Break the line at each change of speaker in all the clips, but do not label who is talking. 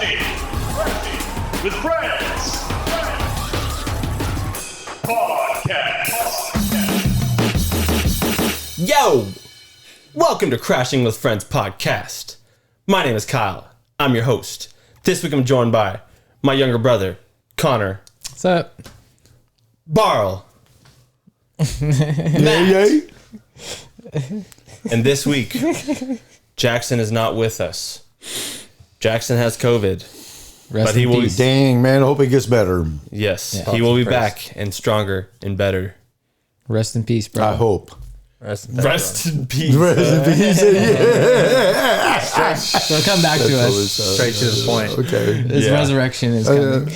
Crafty with Friends Podcast.
Yo! Welcome to Crashing with Friends Podcast. My name is Kyle. I'm your host. This week I'm joined by my younger brother, Connor.
What's up?
Barl.
Yay.
And this week, Jackson is not with us. Jackson has COVID.
Rest
But he
in
will-
peace.
Dang, man. I hope it gets better.
Yes,
Yeah.
he will be
Prayers.
back and stronger and better.
Rest in peace, bro.
I hope.
Rest in peace.
Rest in peace. Yeah.
So come back to us.
Straight to the point.
Okay.
His
Yeah.
resurrection is coming.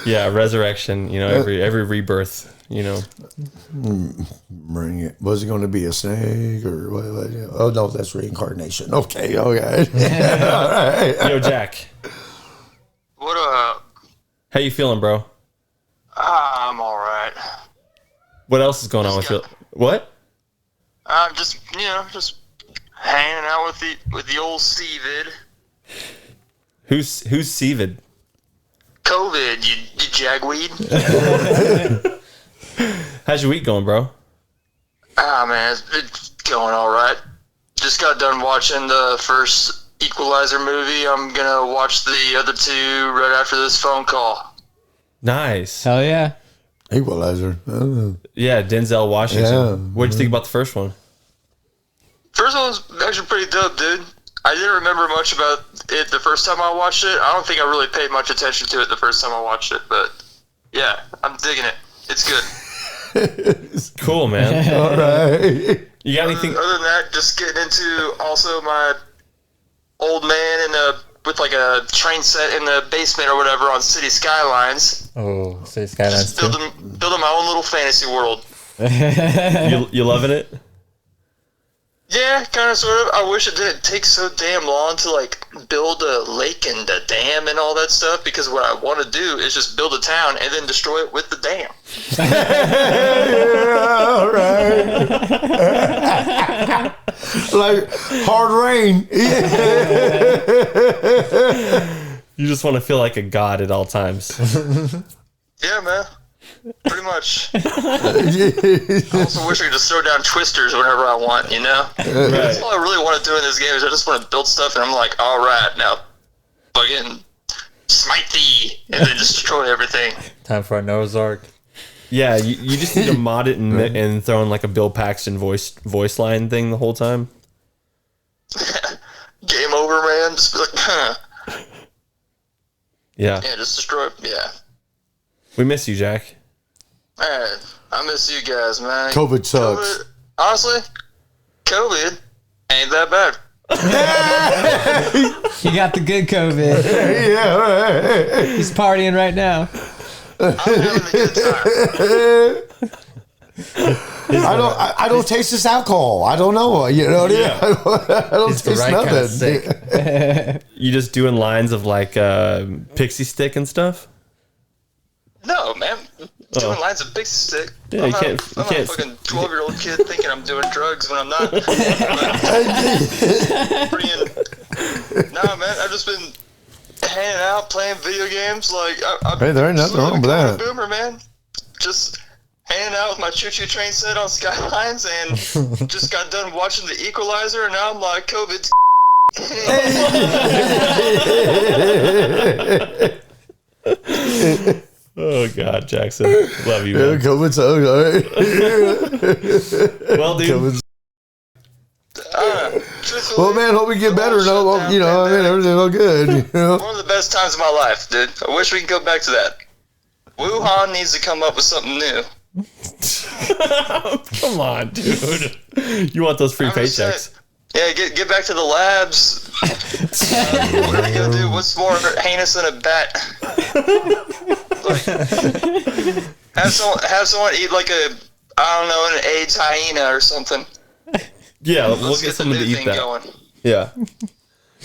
Yeah, resurrection. You know, every rebirth. You know,
Bring it. Was it going to be a snake or what? Oh, no, that's reincarnation. Okay. Okay. All right.
yo, Jack,
What up?
how you feeling, bro?
I'm alright.
What else is going on with you? What?
I'm just hanging out with the old Stevid.
Who's Seavid?
COVID, you jagweed.
How's your week going, bro?
Ah, man, it's going alright. Just got done watching the first Equalizer movie. I'm gonna watch the other two right after this phone call.
Nice.
Hell yeah.
Equalizer. Oh.
Yeah, Denzel Washington.
Yeah.
What'd you think about the first one?
First one was actually pretty dope, dude. I didn't remember much about it the first time I watched it. I don't think I really paid much attention to it the first time I watched it, but yeah, I'm digging it. It's good.
Cool, man.
All right.
You got anything?
Other than that, just getting into also my old man with like a train set in the basement or whatever on City Skylines.
Oh, City Skylines
Just
too.
building my own little fantasy world.
You loving it?
Yeah, kind of, sort of. I wish it didn't take so damn long to like build a lake and a dam and all that stuff, because what I want to do is just build a town and then destroy it with the dam.
Yeah, all right. Like hard rain.
You just want to feel like a god at all times.
Yeah, man. Pretty much. I also wish I could just throw down twisters whenever I want, you know? That's all I really want to do in this game is I just want to build stuff and I'm like, alright, now fucking smite thee and then destroy everything.
Time for a Noah's Ark.
Yeah, you just need to mod it and throw in like a Bill Paxton voice line thing the whole time.
Game over, man. Just be like, huh.
Yeah.
Yeah, just destroy it. Yeah.
We miss you, Jack.
Alright. I miss you guys, man.
COVID sucks.
Honestly, COVID ain't that bad.
He got the good COVID.
Yeah, all right.
He's partying right now.
I'm having a good time.
I don't taste this alcohol. I don't know. You know what I mean? I don't
It's the
taste
right
nothing.
kind of sick.
You just doing lines of like pixie stick and stuff?
No, man. Doing lines of big stick.
Yeah,
I'm
you
not
can't-
a fucking 12-year-old kid thinking I'm doing drugs when I'm not. Nah, man. I've just been hanging out, playing video games. Like,
Hey, there ain't nothing wrong with that.
Boomer, man. Just hanging out with my choo-choo train set on Skylines, and just got done watching The Equalizer, and now I'm like, COVID's.
Oh God, Jackson, love you,
Yeah,
man.
COVID sucks. All right.
Well, dude,
COVID's-
Truthfully,
Well, man, hope we get better. No, well, you know, I mean, everything all good. You know?
one of the best times of my life, dude. I wish we could go back to that. Wuhan needs to come up with something new.
come on, dude. You want those free
I'm just
paychecks?
saying. Yeah, get back to the labs. What are we gonna do? What's more heinous than a bat? Like, have someone eat like an AIDS hyena or something.
Yeah, we'll
Let's
get
get the
someone to
new
eat
thing
that.
going.
Yeah.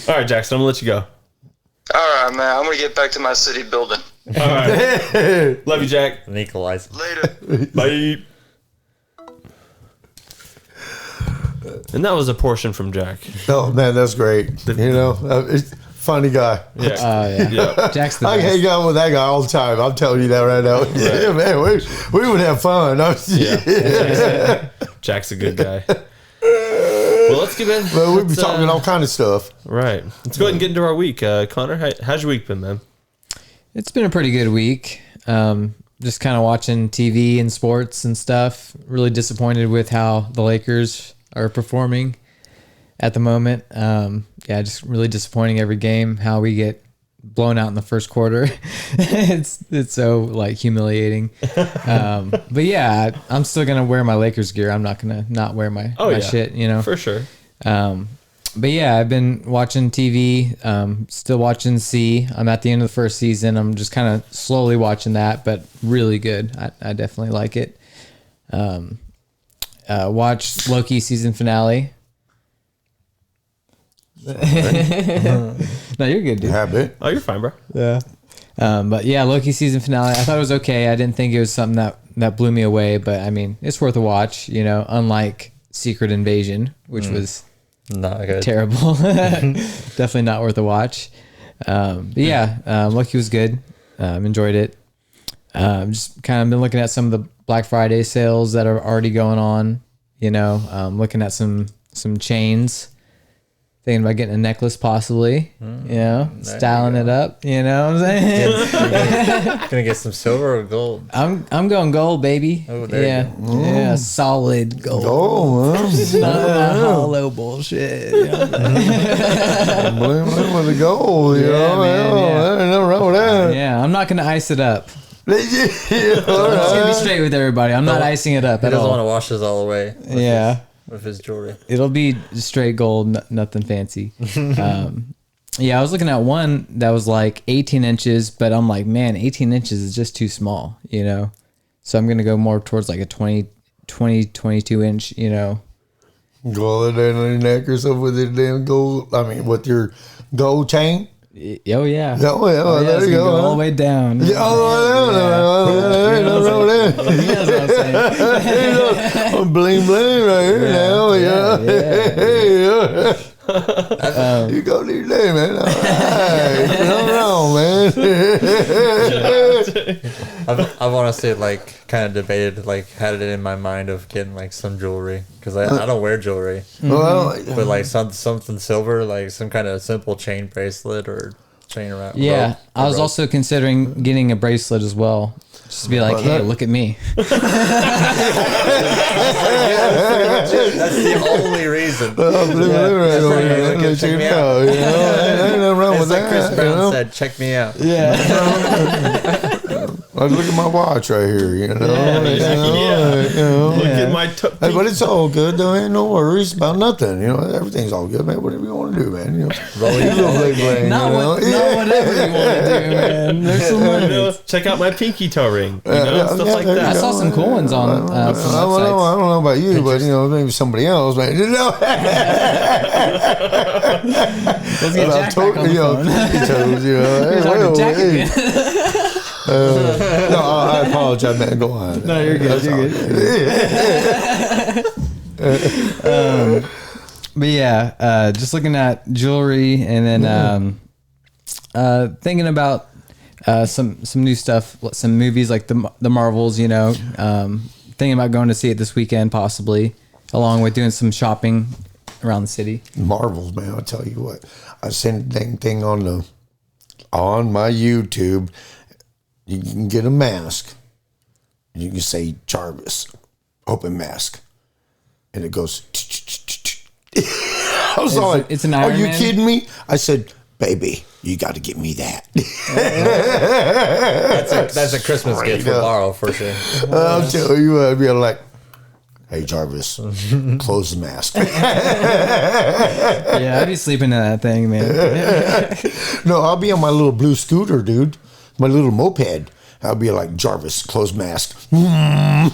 All right, Jackson, I'm gonna let you go.
All right, man. I'm gonna get back to my city building.
All right. Love you, Jack.
An equalizer.
Later.
Bye. And that was a portion from Jack.
Oh man, that's great. It's funny guy.
Yeah.
Yeah. Jack's the
I
best.
hang out with that guy all the time. I'm telling you that right now. Yeah, man, we would have fun.
Yeah. Jack's a good guy. Well, let's get in.
But we'd be talking all kind of stuff.
Right. Let's go ahead and get into our week. Connor, how's your week been, man?
It's been a pretty good week. Just kind of watching TV and sports and stuff. Really disappointed with how the Lakers are performing at the moment. Just really disappointing every game. How we get blown out in the first quarter. it's so like humiliating. But yeah, I'm still gonna wear my Lakers gear. I'm not gonna not wear my shit.
For sure.
But yeah, I've been watching TV, still watching C. I'm at the end of the first season. I'm just kind of slowly watching that, but really good. I definitely like it. Watched Loki season finale. No, you're good, dude.
Habit.
Oh, you're fine, bro.
Yeah. But yeah, Loki season finale. I thought it was okay. I didn't think it was something that blew me away, but I mean, it's worth a watch, unlike Secret Invasion, which was
Not good.
terrible. Definitely not worth a watch. But yeah, Loki was good. Enjoyed it. Just kind of been looking at some of the Black Friday sales that are already going on, looking at some chains. Thinking about getting a necklace possibly, styling it up, what I'm saying?
Gonna get some silver or gold?
I'm going gold, baby.
Oh, there you go.
Yeah, solid gold.
Oh, man.
Not that hollow bullshit.
Blame with the gold,
man, yeah.
Ain't nothing wrong with that.
Yeah, I'm not gonna ice it up.
Yeah,
I'm just gonna be straight with everybody. I'm not icing it up
He
at
doesn't want
all.
to wash this all away. With his jewelry.
It'll be straight gold, nothing fancy. I was looking at one that was like 18 inches, but I'm like, man, 18 inches is just too small, So I'm going to go more towards like a 22 inch,
Go all day on your neck or something with your damn gold. I mean, with your gold chain.
Oh, yeah.
Oh, there
it's
you
gonna
go.
all the way down.
Yeah, all the way down. Ain't nothing wrong with that.
That's what I'm saying.
I'm bling bling right here now. Yeah. You go do that, man. All right. Nothing wrong, man.
I've honestly kind of debated, had it in my mind of getting some jewelry because I don't wear jewelry,
Well,
but something silver, some kind of simple chain bracelet or chain around.
Yeah, I was also considering getting a bracelet as well. Just to be like, hey, look at me.
That's the only reason.
I'm bling bling right over here.
Look,
Let
check
you
me
know.
out.
Ain't nothing wrong
It's
with
like
that.
Chris Brown said, check me out.
Yeah.
Like, look at my watch right here,
Look at my
Hey, but it's all good. There ain't no worries about nothing. Everything's all good, man. Whatever you want to do, man.
Roll
You little bling bling.
Not whatever you want to do, man. There's some limits.
Check out my pinky toe ring.
Yeah,
Stuff
yeah,
like
there you
that.
I saw some cool ones on some
I don't
websites.
know about you, but maybe somebody else, man.
Let's get Jack back on the phone.
pinky toes,
He's like a Jack
Hey,
again.
no, I apologize, man. Go on.
No, you're good. You're good. But yeah, just looking at jewelry and then thinking about some new stuff, some movies like the Marvels. Thinking about going to see it this weekend, possibly, along with doing some shopping around the city.
Marvels, man. I'll tell you what. I sent a dang thing on my YouTube. You can get a mask. You can say Jarvis, open mask, and it goes. I was like,
it's an
"Are
Iron
you
Man?
kidding me?" I said, "Baby, you got to get me that."
That's a Christmas gift for
up.
Barl for sure.
I'll tell you what. I'd be like, "Hey Jarvis, close the mask."
Yeah, I'd be sleeping in that thing, man.
No, I'll be on my little blue scooter, dude. My little moped. I'll be like, Jarvis, close mask.
That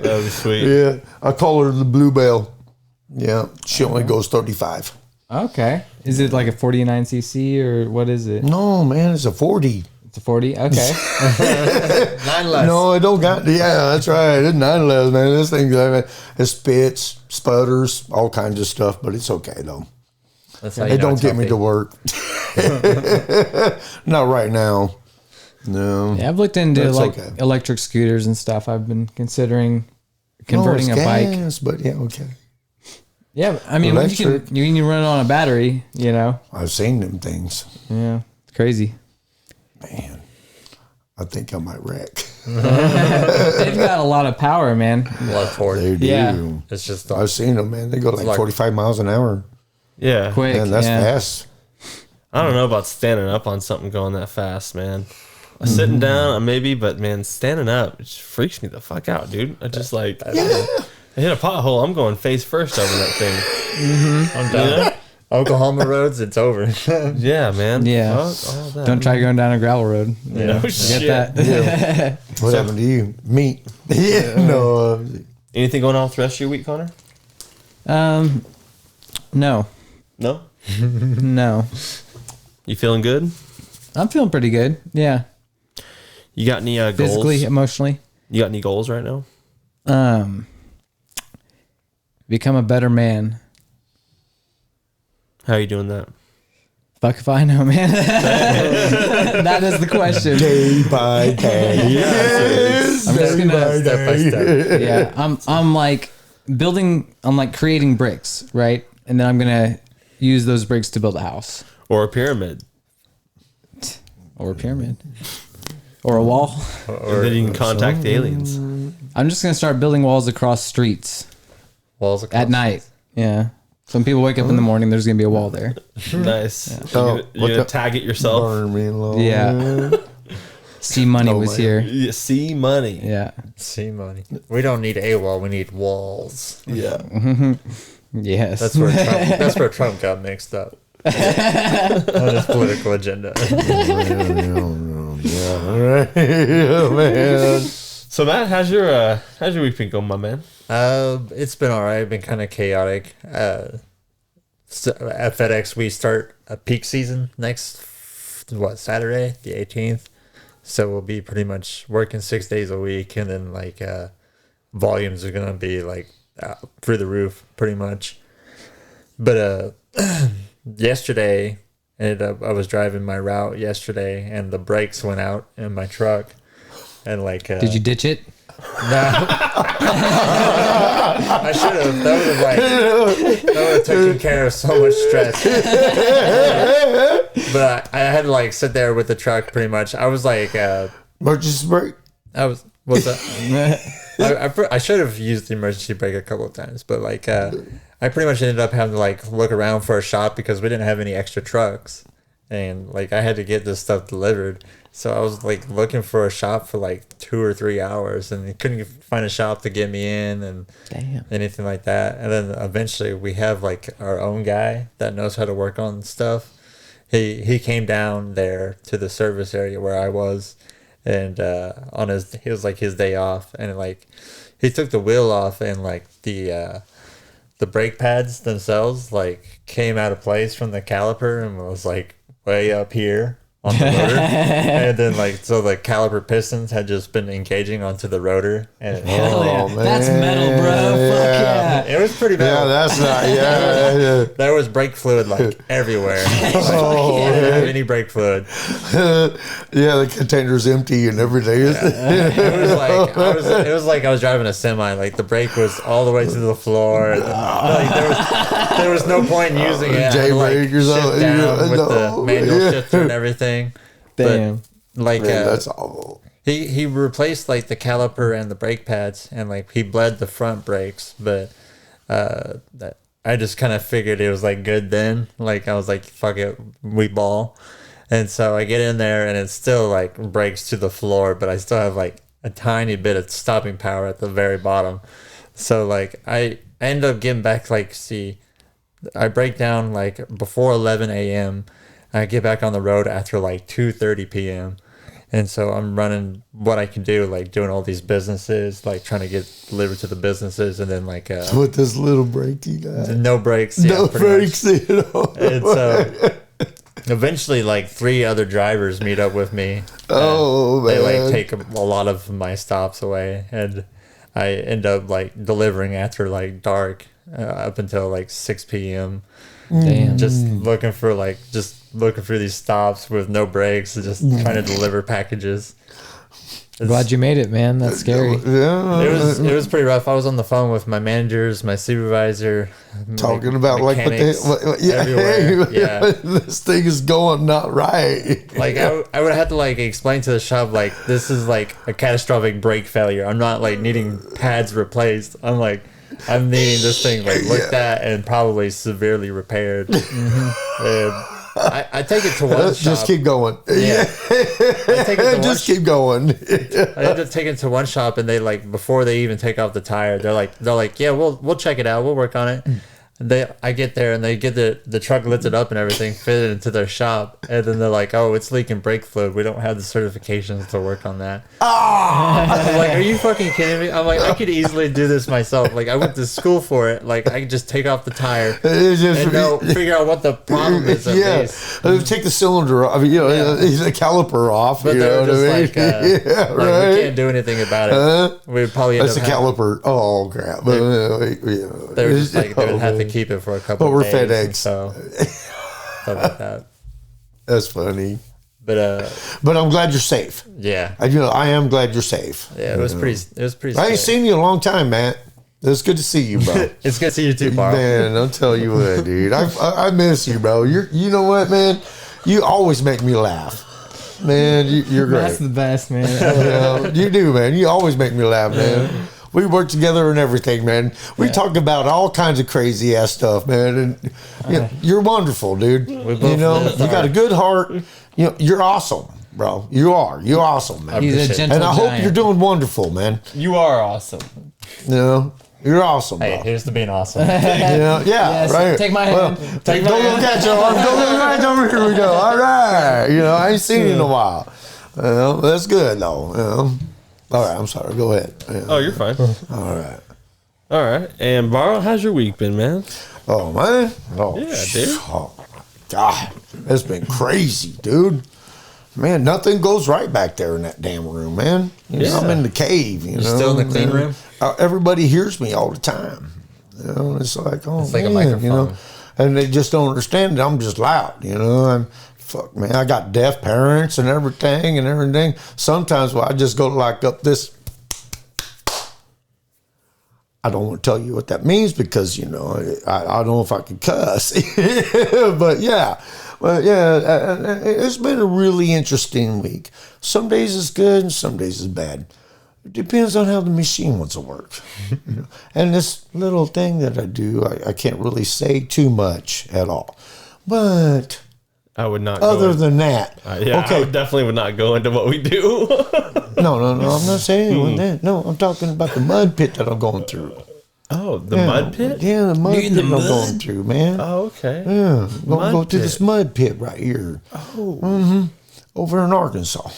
would be sweet.
Yeah, I call her the Bluebell. Yeah, she only goes 35.
Okay. Is it like a 49cc or what is it?
No, man, it's a 40.
It's a 40. Okay.
9 less.
No, it don't got. Yeah, that's right. It's 911, man. This thing, it spits, sputters, all kinds of stuff, but it's okay though.
That's how
It don't get me to work. Not right now. No.
Yeah, I've looked into
That's
like
okay.
electric scooters and stuff. I've been considering converting
No, it's
a bike.
gas, but yeah, okay.
Yeah, I mean, when
Electric.
you can run it on a battery, you know.
I've seen them things.
Yeah, it's crazy.
Man, I think I might wreck.
They've got a lot of power, man.
A lot of torque.
They do.
Yeah.
It's just
I've seen them, man. They go like
like-
45 miles an hour.
Yeah.
Quick.
Man, that's
yeah.
fast.
I don't know about standing up on something going that fast, man. Sitting down, maybe, but man, standing up, it just freaks me the fuck out, dude. I just like, I hit a pothole, I'm going face first over that thing.
I'm done. Oklahoma roads, it's over.
Yeah, man.
Yeah.
Fuck all that.
Don't try going down a gravel road.
No
Get
shit.
that.
What happened to you? Meat. Yeah, no.
Anything going on with the rest of your week, Connor?
No,
No?
no.
You feeling good?
I'm feeling pretty good. Yeah,
You got any goals?
physically, emotionally.
You got any goals right now?
Become a better man.
How are you doing that?
Fuck if I know, man. That is the question.
Day by day. Yes.
I'm just gonna
Step by step.
yeah. I'm like building. I'm like creating bricks, right? And then I'm gonna use those bricks to build a house
Or a pyramid?
or a pyramid or a wall.
And then you can contact aliens.
I'm just gonna start building walls across streets
Walls across.
at night. Yeah. So when people wake up in the morning, there's gonna be a wall there.
Nice.
Oh,
You're
what
gonna
the-
tag it yourself.
Burn me low.
Yeah. See, money was
man.
here.
You see money.
Yeah.
See money. We don't need a wall. We need walls.
Yeah.
Yes.
That's where Trump got mixed up on his political agenda.
Yeah, all right. Yeah, man.
So Matt, how's your week been going, my man?
It's been all right. Been kind of chaotic. So at FedEx, we start a peak season next Saturday, the 18th. So we'll be pretty much working 6 days a week, and then like volumes are gonna be like through the roof, pretty much. But yesterday, I was driving my route yesterday, and the brakes went out in my truck, and like
Did you ditch it?
I should have. That would have taken care of so much stress. But I had to like sit there with the truck pretty much. I was like,
Emergency brake.
what's that? I should have used the emergency brake a couple of times, but like I pretty much ended up having to like look around for a shop because we didn't have any extra trucks, and like I had to get this stuff delivered. So I was like looking for a shop for like 2 or 3 hours, and couldn't find a shop to get me in and
Damn.
anything like that. And then eventually we have like our own guy that knows how to work on stuff. He came down there to the service area where I was, and he was like his day off, and like he took the wheel off, and like the brake pads themselves like came out of place from the caliper and was like way up here on the rotor. And then like so the caliper pistons had just been engaging onto the rotor, and
Hell yeah.
man.
That's metal, bro. Fuck yeah.
it was pretty
Yeah,
bad.
that's not. Yeah,
There was brake fluid like everywhere. Like, I didn't have any brake fluid.
yeah. The container's empty and everything.
It was like I was driving a semi. Like the brake was all the way to the floor. Like there was no point in using it. I had to, like,
J-brake or something.
shift down with the
No.
manual
Yeah.
shifter and everything.
Damn.
But like
Man, that's awful.
he replaced like the caliper and the brake pads, and like he bled the front brakes, but that I just kind of figured it was like good then. Like I was like, fuck it, we ball. And so I get in there, and it's still like brakes to the floor, but I still have like a tiny bit of stopping power at the very bottom. So like I end up getting back, like, I break down like before 11 a.m. I get back on the road after like 2:30 p.m. And so I'm running what I can do, like doing all these businesses, like trying to get delivered to the businesses, and then like
With this little brake you got.
no brakes.
No
pretty much.
brakes, you know.
And so eventually, like 3 other drivers meet up with me.
Oh,
They
man.
like take a lot of my stops away, and I end up like delivering after like dark up until like 6 p.m.
Damn.
Just looking for these stops with no brakes, and just trying to deliver packages.
Glad you made it, man. That's scary.
Yeah.
It was pretty rough. I was on the phone with my managers, my supervisor,
Talking about like what
mechanics,
yeah,
everywhere.
hey,
Yeah.
this thing is going not right.
Like I would have to like explain to the shop like this is like a catastrophic brake failure. I'm not like needing pads replaced. I'm needing this thing like looked at and probably severely repaired. And I take it to one shop.
Just keep going.
Yeah. I take it to
Just keep going.
I end up taking it to one shop, and they like before they even take off the tire, they're like, yeah, we'll check it out, we'll work on it. I get there and they get the truck lifted up and everything, fit it into their shop, and then they're like, oh, it's leaking brake fluid. We don't have the certifications to work on that. I'm like, are you fucking kidding me? I'm like, I could easily do this myself. Like, I went to school for it. Like, I could just take off the tire and they'll figure out what the problem is at least.
Take the cylinder off. The caliper off.
But
you
they
know
were just
what I mean?
like,
Yeah,
like,
right.
we can't do anything about it. We'd probably end
That's a
up having-
caliper. Oh crap!
They were just like they would have to keep it for a couple
But we're
of days.
FedEx.
So stuff like that.
That's funny.
But
But I'm glad you're safe.
yeah.
I am glad you're safe.
Yeah, it was pretty
I ain't
scary.
seen you in a long time, Matt. It's good to see you, bro.
It's good to see you too, Barl.
Man, I'll tell you what, dude. I miss you, bro. You know what, man? You always make me laugh. Man, you're great.
That's the best, man.
You do, man. You always make me laugh, man. We work together and everything, man. We talk about all kinds of crazy ass stuff, man. And you're wonderful, dude.
both
You
live
got a good heart. You're awesome, bro. You're awesome, man.
He's a
appreciate it.
gentle
And I hope
giant.
you're doing wonderful, man.
You are awesome.
You're awesome, bro.
Hey, here's to being awesome.
Yeah, right.
Take my hand. Take my
Don't look
hand.
at your arm. Don't look right over here. We go. All right. I ain't seen you in a while. That's good, though. All right. I'm sorry. Go ahead.
Oh, you're fine.
All right.
All right. And Barl, how's your week been, man?
Oh, man. Oh,
Yeah, dude.
Oh, my God. It's been crazy, dude. Man, nothing goes right back there in that damn room, man. I'm in the cave, you know.
still in the clean room?
Everybody hears me all the time. It's like, oh,
It's like a
man,
microphone.
And they just don't understand it. I'm just loud, Fuck, man, I got deaf parents and everything. Sometimes I just go like up this. I don't want to tell you what that means because, I don't know if I can cuss. But yeah, it's been a really interesting week. Some days it's good and some days it's bad. It depends on how the machine wants to work. And this little thing that I do, I can't really say too much at all. But
I would not.
other than that,
I
okay.
definitely would not go into what we do.
No, I'm not saying that. No, I'm talking about the mud pit that I'm going through.
Oh, the mud pit?
Yeah, the mud
You
pit
in the
I'm
mud?
going through, man.
Oh, okay.
Yeah, I'm going to go
Mud
to this
pit.
mud pit right here.
Oh.
Over in Arkansas.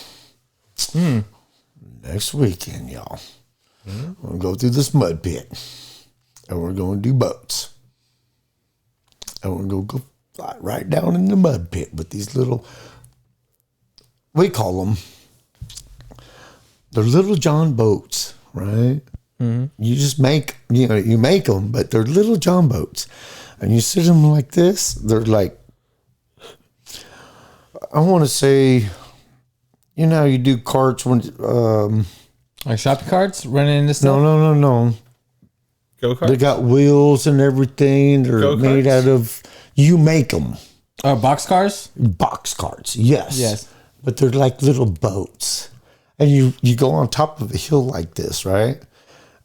Next weekend, y'all. We're going to go through this mud pit. And we're going to do boats. And we're going to go fly right down in the mud pit with these little, we call them, they're little John boats, right? You just make, you make them, but they're little John boats. And you sit them like this. They're like, I want to say, how you do carts when,
Like shopping carts running into stuff?
no.
Go-kart?
They got wheels and everything. They're
Go-karts?
made out of, you make them.
Oh, box cars?
Box carts, yes.
Yes.
But they're like little boats. And you go on top of a hill like this, right?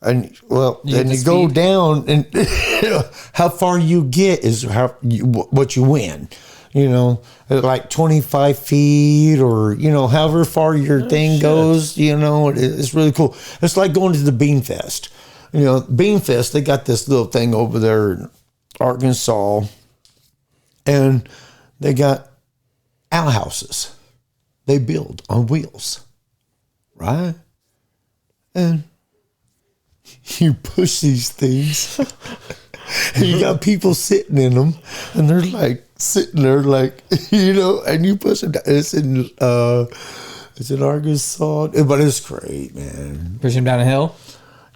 And then
the
you go
speed?
down, and how far you get is what you win. Like 25 feet or, however far your thing goes, it's really cool. It's like going to the beanfest. Beanfest, they got this little thing over there in Arkansas, and they got outhouses. They build on wheels, right? And you push these things, and you got people sitting in them, and they're like sitting there like, and you push him down. It's in Arkansas, but it's great, man.
Push him down a hill.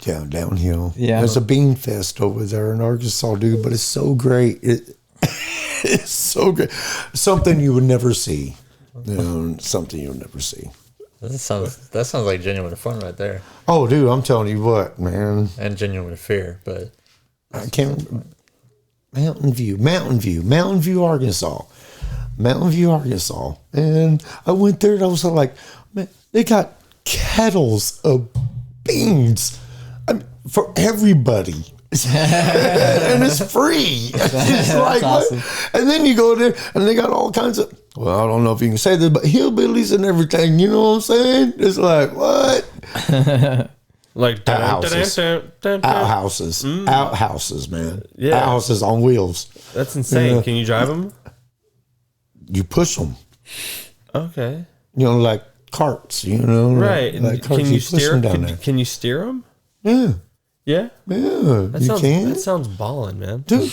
Yeah, downhill.
Yeah.
There's a bean fest over there in Arkansas, dude, but it's so great. It's so good. Something you would never see. Something you'll never see.
That sounds like genuine fun right there.
Oh, dude, I'm telling you what, man.
And genuine fear, but
I can't remember. Mountain View, Arkansas. And I went there and I was like, man, they got kettles of beans for everybody. And it's free. It's like,
awesome.
And then you go there and they got all kinds of, well, I don't know if you can say this, but hillbillies and everything. You know what I'm saying? It's like, what?
Like
Outhouses.
Mm.
Outhouses, man.
Yeah.
Outhouses on wheels.
That's insane.
Yeah.
Can you drive them?
You push them.
Okay.
Like carts,
Right.
Like carts,
Can you
push
steer?
them down there.
Can you steer them?
Yeah.
Yeah.
Yeah.
That sounds ballin', man.
Dude,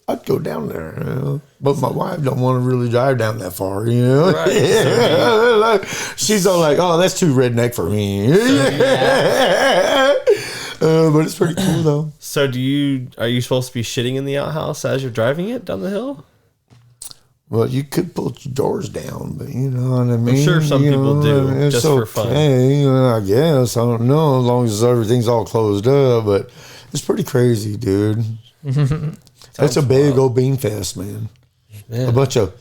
I'd go down there, but my wife don't want to really drive down that far,
Right.
Like, she's all like, "Oh, that's too redneck for me." But it's pretty cool though.
So are you supposed to be shitting in the outhouse as you're driving it down the hill?
Well, you could pull your doors down, but you know what I mean.
sure some people do,
it's
just for fun.
I guess I don't know. As long as everything's all closed up, but it's pretty crazy, dude. That's a big old bean fest, man. A bunch of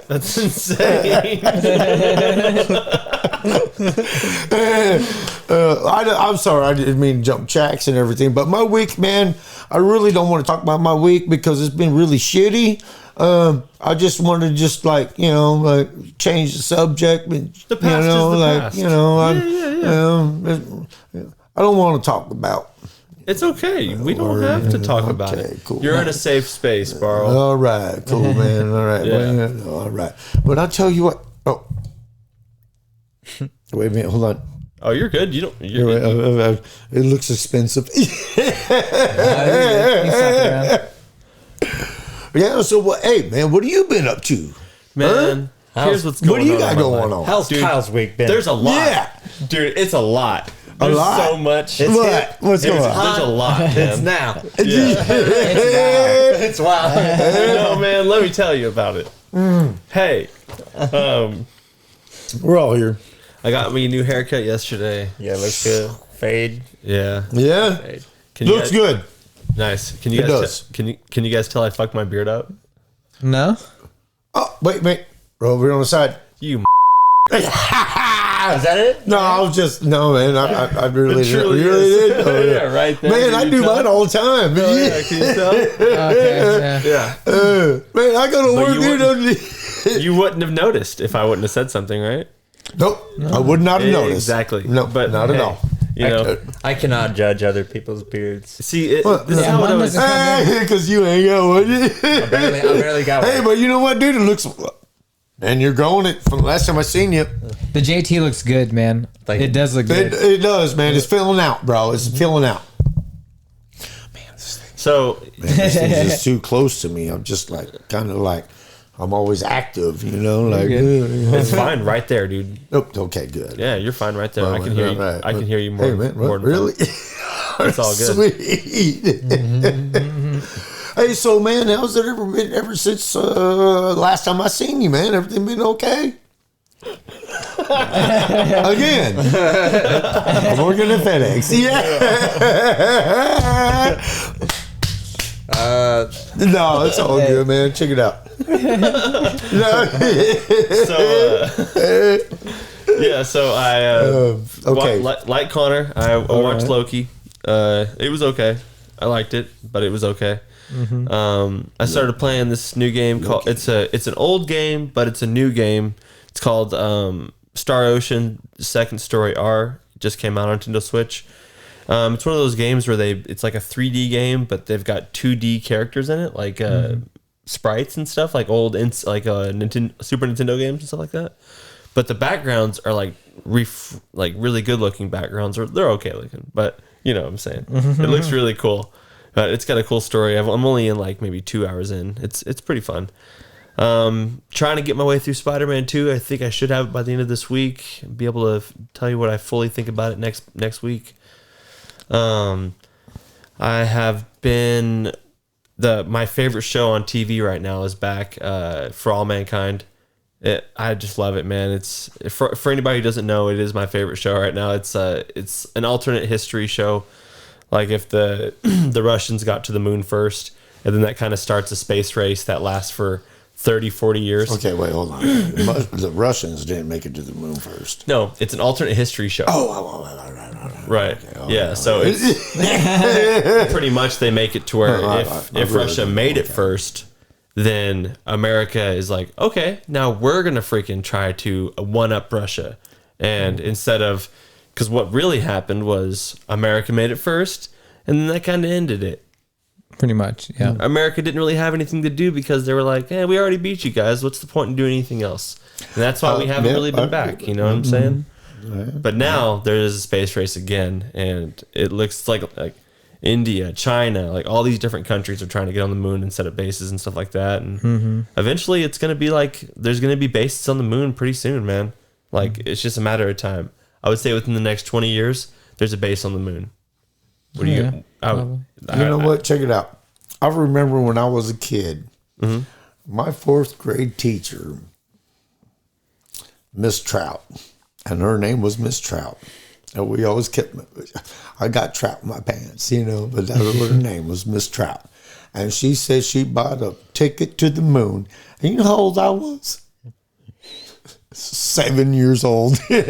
That's insane.
I'm sorry, I didn't mean to jump jacks and everything, but my week, man, I really don't want to talk about my week because it's been really shitty. I just wanted to change the subject, but
The past is the past.
I don't want to talk about.
It's okay. We don't have to talk about
Okay,
it.
cool.
You're in a safe space, Barl.
All right, cool, man. All right,
Yeah.
all right. But I'll tell you what. Oh, wait a minute, hold on.
Oh, you're good. You don't.
You're
You're,
right. It looks expensive. Yeah. So what? Hey, man, what have you been up to?
man. Here's what's going on.
What do you got
in my
going
life.
on?
how's
Dude,
Kyle's week been?
There's a lot.
Yeah.
Dude, it's a lot. There's
lot?
so much.
What? What's going on?
There's a lot, man.
It's now.
It's
It's wild.
No, man, let me tell you about it. Hey,
We're all here.
I got me a new haircut yesterday.
Yeah, looks good. Fade.
Yeah.
Yeah.
Fade.
Can you
Looks
guys-
good.
Nice. Can you
It
guys
does.
can you guys tell I fucked my beard up?
No.
Oh, wait. Roll over on the side.
You
Is that it?
No, I was just man. I really,
It truly
really
is.
did. Oh, yeah.
Yeah, right there.
Man,
Can
I
you
do
tell?
mine all the time.
Yeah, can you tell?
Okay. Yeah.
Yeah.
Man, I go to
But
work,
you
dude.
You wouldn't have noticed if I wouldn't have said something, right?
Nope, I would not have noticed.
Exactly.
No,
But
not at
hey,
all.
You know,
I cannot judge other people's beards.
see, this
What?
is
Yeah,
how it
mine
always.
doesn't-
Because you ain't got one.
I barely got
Hey,
one.
but you know what, dude? It looks, and you're growing it from the last time I seen you.
The JT looks good, man.
Thank
It
you.
does look good.
It does, man. It's filling out, bro. It's filling out.
So
This thing's just too close to me. I'm just kind of like, I'm always active, like.
it's fine right there, dude.
Oh, okay, good.
Yeah, you're fine right there.
Well,
I can hear you.
right.
I can hear you more.
Hey, man,
more
what,
than
really?
It's all good.
Sweet. Hey, so man, how's it ever been ever since last time I seen you, man? Everything been okay? Again, I'm working at FedEx. Yeah. No, it's all good, man. Check it out. No.
So yeah, so I
okay.
like Connor. I watched Loki. It was okay. I liked it, but it was okay. I started playing this new game called it's an old game, but it's a new game. It's called Star Ocean Second Story R. It just came out on Nintendo Switch. It's one of those games where it's like a 3D game, but they've got 2D characters in it, like sprites and stuff, like old Nintendo, Super Nintendo games and stuff like that. But the backgrounds are like really good looking backgrounds, or they're okay looking, but you know what I'm saying. It looks really cool. But it's got a cool story. I'm only in like maybe 2 hours in. It's pretty fun. Trying to get my way through Spider-Man 2. I think I should have it by the end of this week. Be able to tell you what I fully think about it next week. I have been my favorite show on TV right now is back. For All Mankind. I just love it, man. It's for anybody who doesn't know, it is my favorite show right now. It's an alternate history show. Like if the Russians got to the moon first, and then that kind of starts a space race that lasts for 30, 40 years.
Okay, wait, hold on. The Russians didn't make it to the moon first.
No, it's an alternate history show. Right.
Okay,
yeah, so it's pretty much they make it to where if Russia made it first, then America is like, okay, now we're going to freaking try to one-up Russia. And instead of... Because what really happened was America made it first, and then that kind of ended it.
Pretty much, yeah.
America didn't really have anything to do because they were like, hey, we already beat you guys. What's the point in doing anything else? And that's why we haven't really been back. You know what I'm saying? But now there is a space race again, and it looks like India, China, like all these different countries are trying to get on the moon and set up bases and stuff like that. And eventually it's going to be like, there's going to be bases on the moon pretty soon, man. Like, it's just a matter of time. I would say within the next 20 years, there's a base on the moon. What do you?
You know what? Check it out. I remember when I was a kid, my 4th grade teacher, Miss Trout, and her name was Miss Trout. And we always kept, I got trout in my pants, but that was what her name was, Miss Trout. And she said she bought a ticket to the moon. And you know how old I was? 7 years old.
And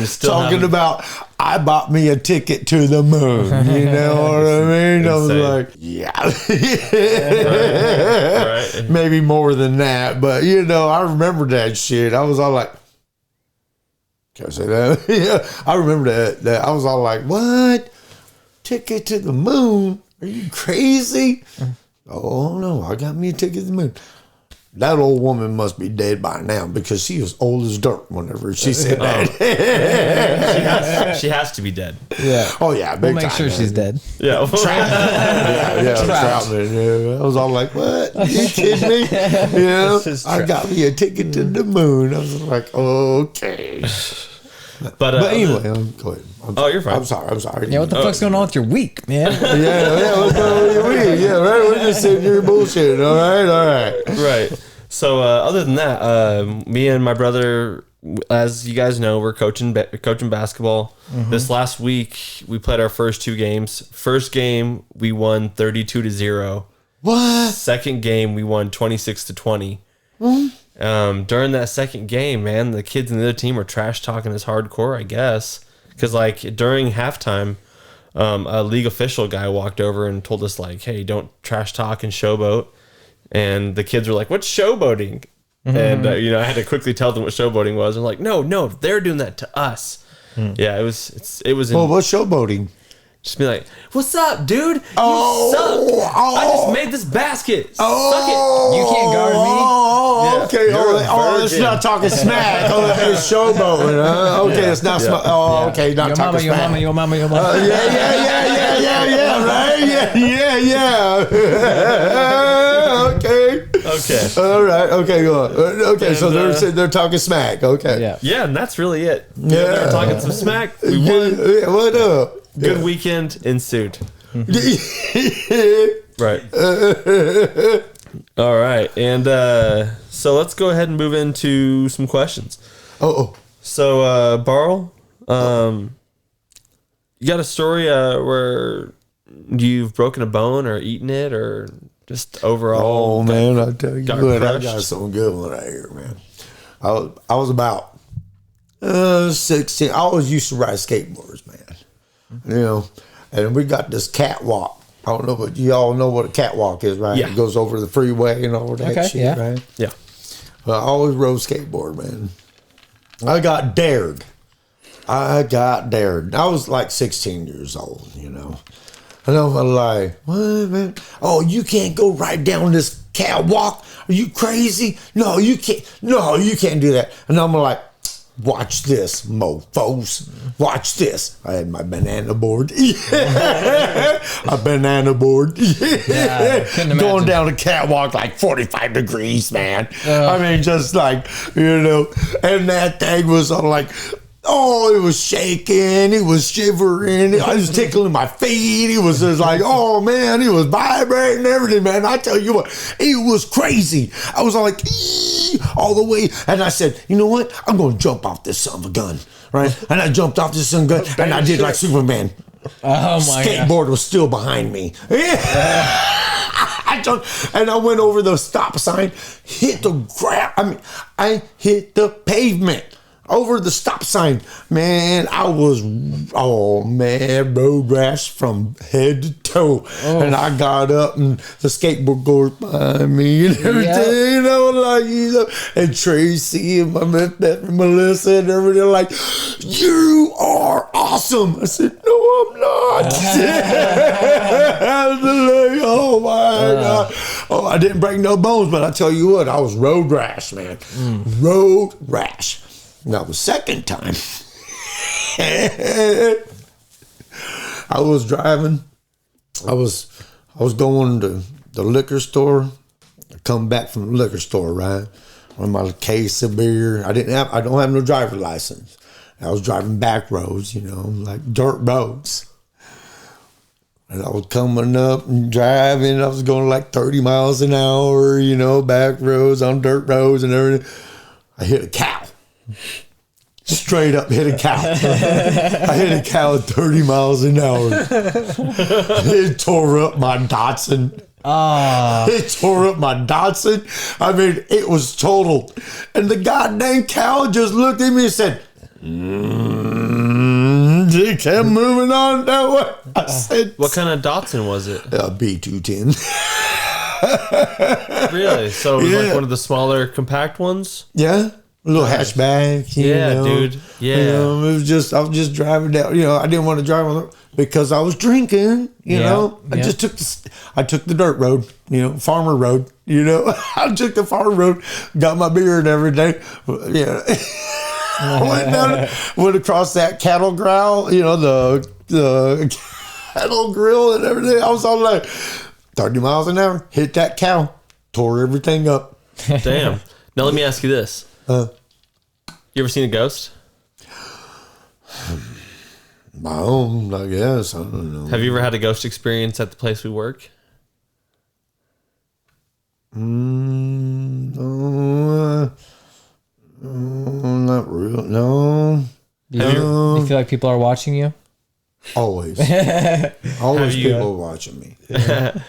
still
talking about, I bought me a ticket to the moon. You know what I mean? I was like, yeah. Right. Maybe more than that. But, I remember that shit. I was all like, can I say that? Yeah. I remember that. I was all like, what? Ticket to the moon? Are you crazy? Oh, no. I got me a ticket to the moon. That old woman must be dead by now because she was old as dirt whenever she said that.
She has to be dead.
Yeah.
Oh, yeah.
We'll make sure she's dead.
Yeah.
Troutman. Yeah. I was all like, what? Are you kidding me? I got me a ticket to the moon. I was like, okay.
But
anyway, go ahead.
You're fine.
I'm sorry.
Yeah, what the fuck's going on with your week, man?
yeah, what's going on with your week? Yeah, right. We're just sitting here bullshitting. All right.
Right. So other than that, me and my brother, as you guys know, we're coaching basketball. This last week, we played our first 2 games. First game, we won 32-0.
What?
Second game, we won 26-20. During that second game, man, the kids in the other team were trash talking us hardcore, I guess. Because, during halftime, a league official guy walked over and told us, hey, don't trash talk and showboat. And the kids were like, what's showboating? And, I had to quickly tell them what showboating was. And like, no, they're doing that to us. Yeah, it was.
Well, what's showboating?
Just be like, what's up, dude? You suck. I just made this basket. Suck it.
You can't guard me.
Okay. It's not talking smack. It's showboating. Okay, it's not smack. Okay, not talking smack.
Your mama.
Yeah, right? Yeah. Okay. All right. Okay, go on. Okay, so they're talking smack. Okay.
Yeah, and that's really it. They're talking some smack. We won.
Yeah, what up?
Good weekend ensued. Right. All right. And so let's go ahead and move into some questions. So, Barl, you got a story where you've broken a bone or eaten it or just overall?
Oh, man, I tell you what, I got some good one right here, man. I was about 16. I always used to ride skateboards, man. And we got this catwalk. I don't know, but you all know what a catwalk is, right?
Yeah.
It goes over the freeway and all that shit, right?
Yeah.
Well, I always rode skateboard, man. I got dared. I was like 16 years old, And I'm like, what, man? Oh, you can't go right down this catwalk? Are you crazy? No, you can't. No, you can't do that. And I'm like, Watch this, mofos. Watch this. I had my banana board. A banana board.
couldn't imagine.
Going down a catwalk like 45 degrees, man. I mean, just like, and that thing was like, oh, it was shaking. It was shivering. I was tickling my feet. It was just like, oh, man, it was vibrating and everything, man. I tell you what, it was crazy. I was like, all the way. And I said, you know what? I'm going to jump off this son of a gun, right? And I jumped off this son of a gun, and I did like Superman.
Oh my god.
Skateboard was still behind me. I jumped, and I went over the stop sign, hit the ground. I hit the pavement. Over the stop sign, man, I was, road rash from head to toe. And I got up and the skateboard goes behind me and everything, and Tracy and my Melissa and everything like, you are awesome. I said, no, I'm not. I was like, oh my God. Oh, I didn't break no bones, but I tell you what, I was road rash, man. Road rash. Now the second time, I was driving. I was going to the liquor store. I come back from the liquor store, right? With my case of beer. I don't have no driver license. I was driving back roads, like dirt roads. And I was coming up and driving. I was going like 30 miles an hour, back roads on dirt roads and everything. I hit a cow. Straight up hit a cow. I hit a cow at 30 miles an hour. It tore up my Datsun. It tore up my Datsun. I mean, it was total. And the goddamn cow just looked at me and said, it kept moving on that way. I said,
What kind of Datsun was it?
a B210.
Really? So it was like one of the smaller compact ones?
Yeah. A little hatchback.
Dude. Yeah.
It was just, I was just driving down. I didn't want to drive on the, because I was drinking, I just I took the dirt road, farmer road, I took the farm road, got my beer and everything. I went across that cattle growl, the cattle grill and everything. I was all like 30 miles an hour, hit that cow, tore everything up.
Damn. Now let me ask you this. You ever seen a ghost?
My own, I guess. I don't know.
Have you ever had a ghost experience at the place we work?
No, not real. No.
You feel like people are watching you?
Always. Always people watching me.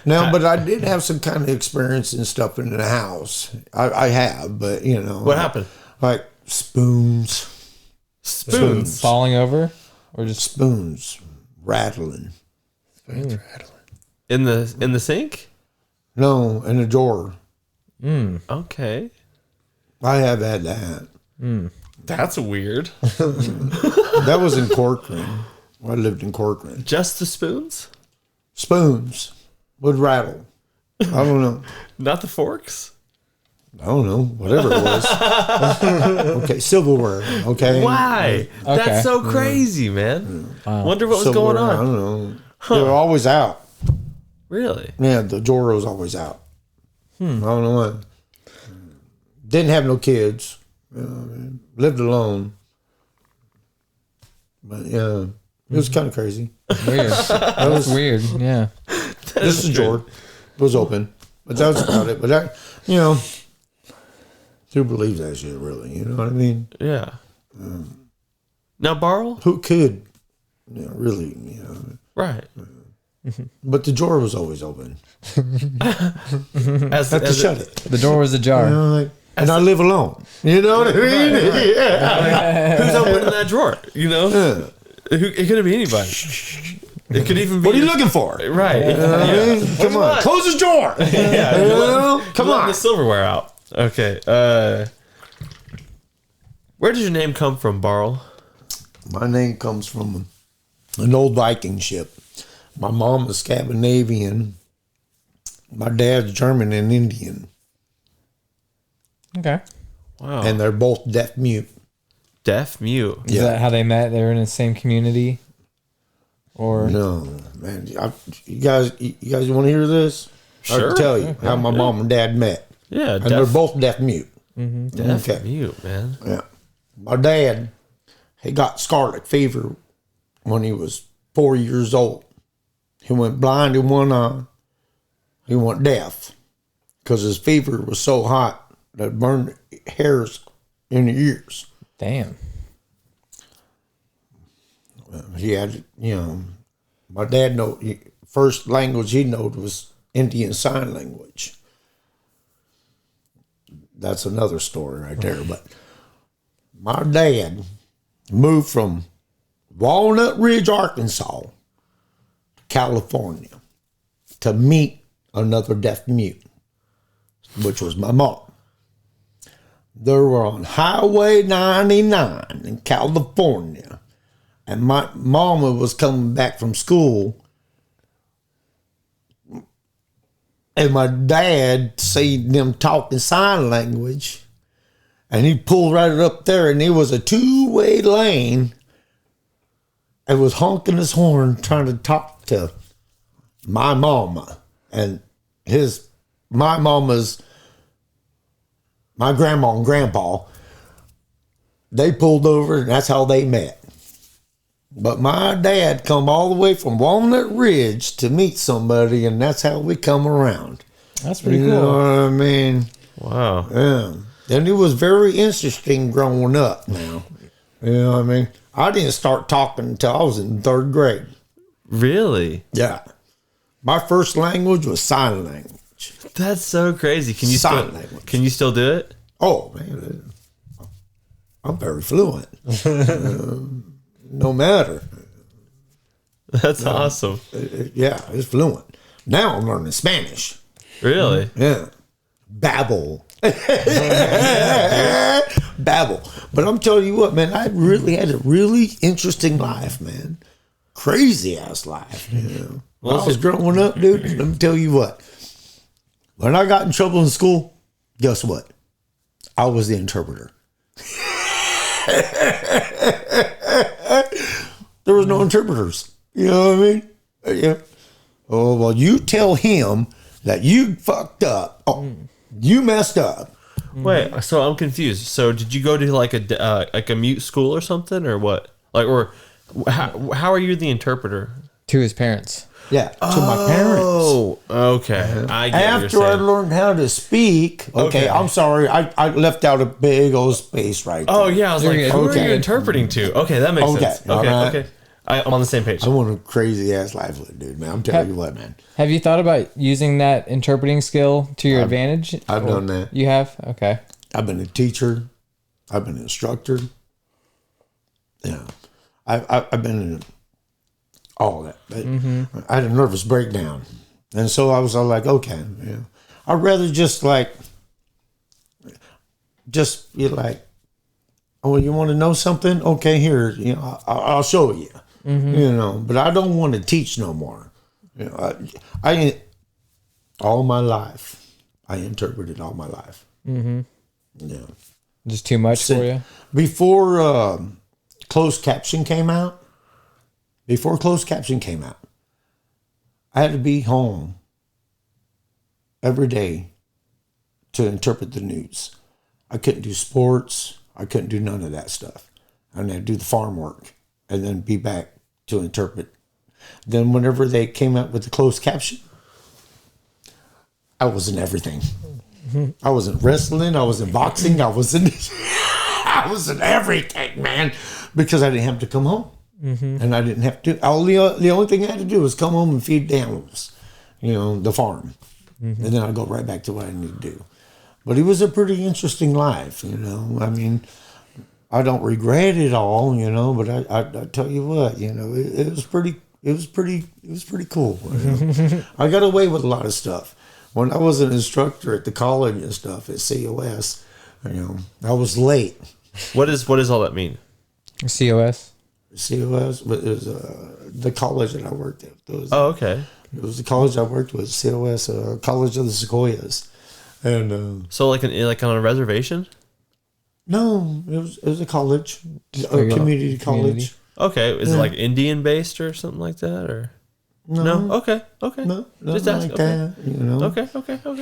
No, but I did have some kind of experience and stuff in the house. I have, but
What happened?
Like spoons.
Spoons.
Falling over? Or just
Spoons rattling.
In the sink?
No, in a drawer.
Okay.
I have had that.
That's weird.
That was in Corcoran. I lived in Corcoran.
Just the spoons?
Spoons would rattle. I don't know.
Not the forks?
I don't know. Whatever it was. Okay, silverware. Okay.
Why?
Okay.
That's so crazy, man. Wonder what was
Silverware,
going
I
on.
don't know. They were always out.
Really?
Yeah, the drawer was always out. I don't know why. Didn't have no kids. Lived alone. But yeah, it was kind of crazy.
weird. That was weird. Yeah.
This is drawer. It was open. But that was about it. But I, who believes that shit really? You know what I mean?
Yeah. Now, Barl?
Who could? Really,
Right.
But the drawer was always open.
As,
I had to
as
shut it.
The door was ajar.
And I live alone. You know what I mean? Yeah.
Who's opening that drawer?
Yeah.
It could be anybody. It could even be.
What are you looking for?
Right.
I mean, come on. Close the drawer. Come
Letting
on.
the silverware out. Okay. Where did your name come from, Barl?
My name comes from an old Viking ship. My mom was Scandinavian. My dad's German and Indian.
Okay.
Wow.
And they're both deaf mute.
Deaf mute.
Is that how they met? They were in the same community? Or
No, man. You guys want to hear this? I
Sure.
can tell you how my mom and dad met.
Yeah,
And they're both deaf mute.
deaf
Okay.
mute, man.
Yeah. My dad, he got scarlet fever when he was 4 years old. He went blind in one eye. He went deaf because his fever was so hot that it burned hairs in the ears.
damn.
He had, my dad first language he knew was Indian Sign Language. That's another story right there. But my dad moved from Walnut Ridge, Arkansas, to California to meet another deaf mute, which was my mom. They were on Highway 99 in California. And my mama was coming back from school. And my dad seen them talking sign language. And he pulled right up there, and it was a two-way lane. And was honking his horn trying to talk to my mama. And my grandma and grandpa, they pulled over, and that's how they met. But my dad come all the way from Walnut Ridge to meet somebody, and that's how we come around.
That's pretty
You
cool.
know what I mean?
Wow.
Yeah. And it was very interesting growing up now. You know what I mean? I didn't start talking until I was in third grade.
Really?
Yeah. My first language was sign language.
That's so crazy. Can you
Sign
still
language.
Can you still do it?
Oh, man. I'm very fluent. No matter.
That's awesome.
Yeah, it's fluent. Now I'm learning Spanish.
Really?
Yeah. Babble. Babble. But I'm telling you what, man, I really had a really interesting life, man. Crazy ass life. When I was growing up, dude, let me tell you what. When I got in trouble in school, guess what? I was the interpreter. There was no interpreters. You know what I mean? Yeah. Oh, well, you tell him that you fucked up. Oh, you messed up.
Wait, so I'm confused. So did you go to like a mute school or something, or what? Like, or how are you the interpreter?
To his parents.
Yeah, to my parents.
Oh, okay. I get what
After
you're
I
saying.
learned how to speak, okay, I'm sorry, I left out a big old space right there.
Oh yeah, I was like,
You're
who
good.
are you interpreting to? Okay, that makes
Okay,
sense. Okay,
alright.
okay. I'm on the same page.
I want a crazy ass life, dude, man. I'm telling you what, man.
Have you thought about using that interpreting skill to your advantage?
I've
Or-
done that.
You have? Okay.
I've been a teacher. I've been an instructor. Yeah, I've been in all that. But I had a nervous breakdown, and so I was all like, okay, yeah, I'd rather just be like, oh, you want to know something? Okay, here, I'll show you. But I don't want to teach no more. I all my life, I interpreted all my life. Yeah.
Just too much for you?
Before closed caption came out, I had to be home every day to interpret the news. I couldn't do sports. I couldn't do none of that stuff. I had to do the farm work and then be back to interpret. Then whenever they came out with the closed caption, I was in everything. I was in wrestling. I was in boxing. I was in everything, man, because I didn't have to come home, and I didn't have to. The only thing I had to do was come home and feed the animals, the farm, and then I'd go right back to what I need to do. But it was a pretty interesting life, I mean, I don't regret it all, but I tell you what, it was pretty cool. I got away with a lot of stuff. When I was an instructor at the college and stuff at COS, I was late.
What does all that mean?
COS?
COS, but it was the college that I worked at.
Okay.
It was the college I worked with, COS, College of the Sequoias. And
So like on a reservation?
No, it was a college, a
regular
community college.
community.
Okay, is it like Indian based or something like that, or no? Okay.
No,
Just
nothing
ask.
like
Okay.
that. You know.
Okay.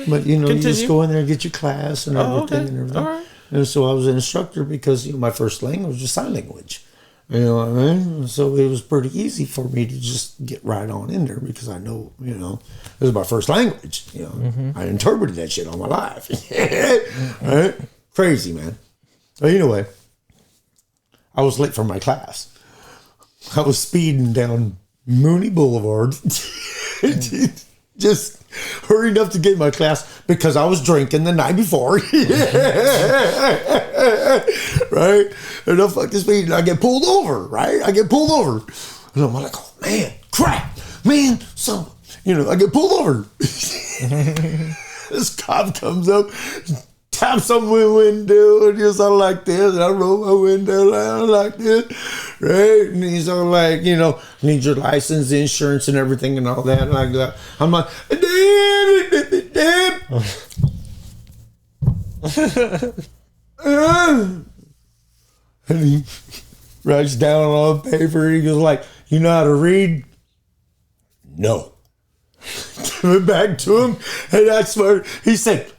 But you know, you just
Continue.
go in there and get your class and
Oh,
everything
okay.
and everything.
All right.
And so I was an instructor because my first language was sign language. You know what I mean? So it was pretty easy for me to just get right on in there because I know, it was my first language. I interpreted that shit all my life. Right? Crazy, man. So anyway, I was late for my class. I was speeding down Mooney Boulevard. Just hurried up to get my class because I was drinking the night before. Right? And I'm fucking speeding. I get pulled over, right? And I'm like, oh, man, crap. Man, I get pulled over. This cop comes up, taps on my window, and he's all like this, and I roll my window down like this, right? And he's all like, need your license, insurance, and everything, and all that, and like that. I'm like, and he writes down on paper, he goes like, you know how to read? No. Give it back to him, and I swear, he said,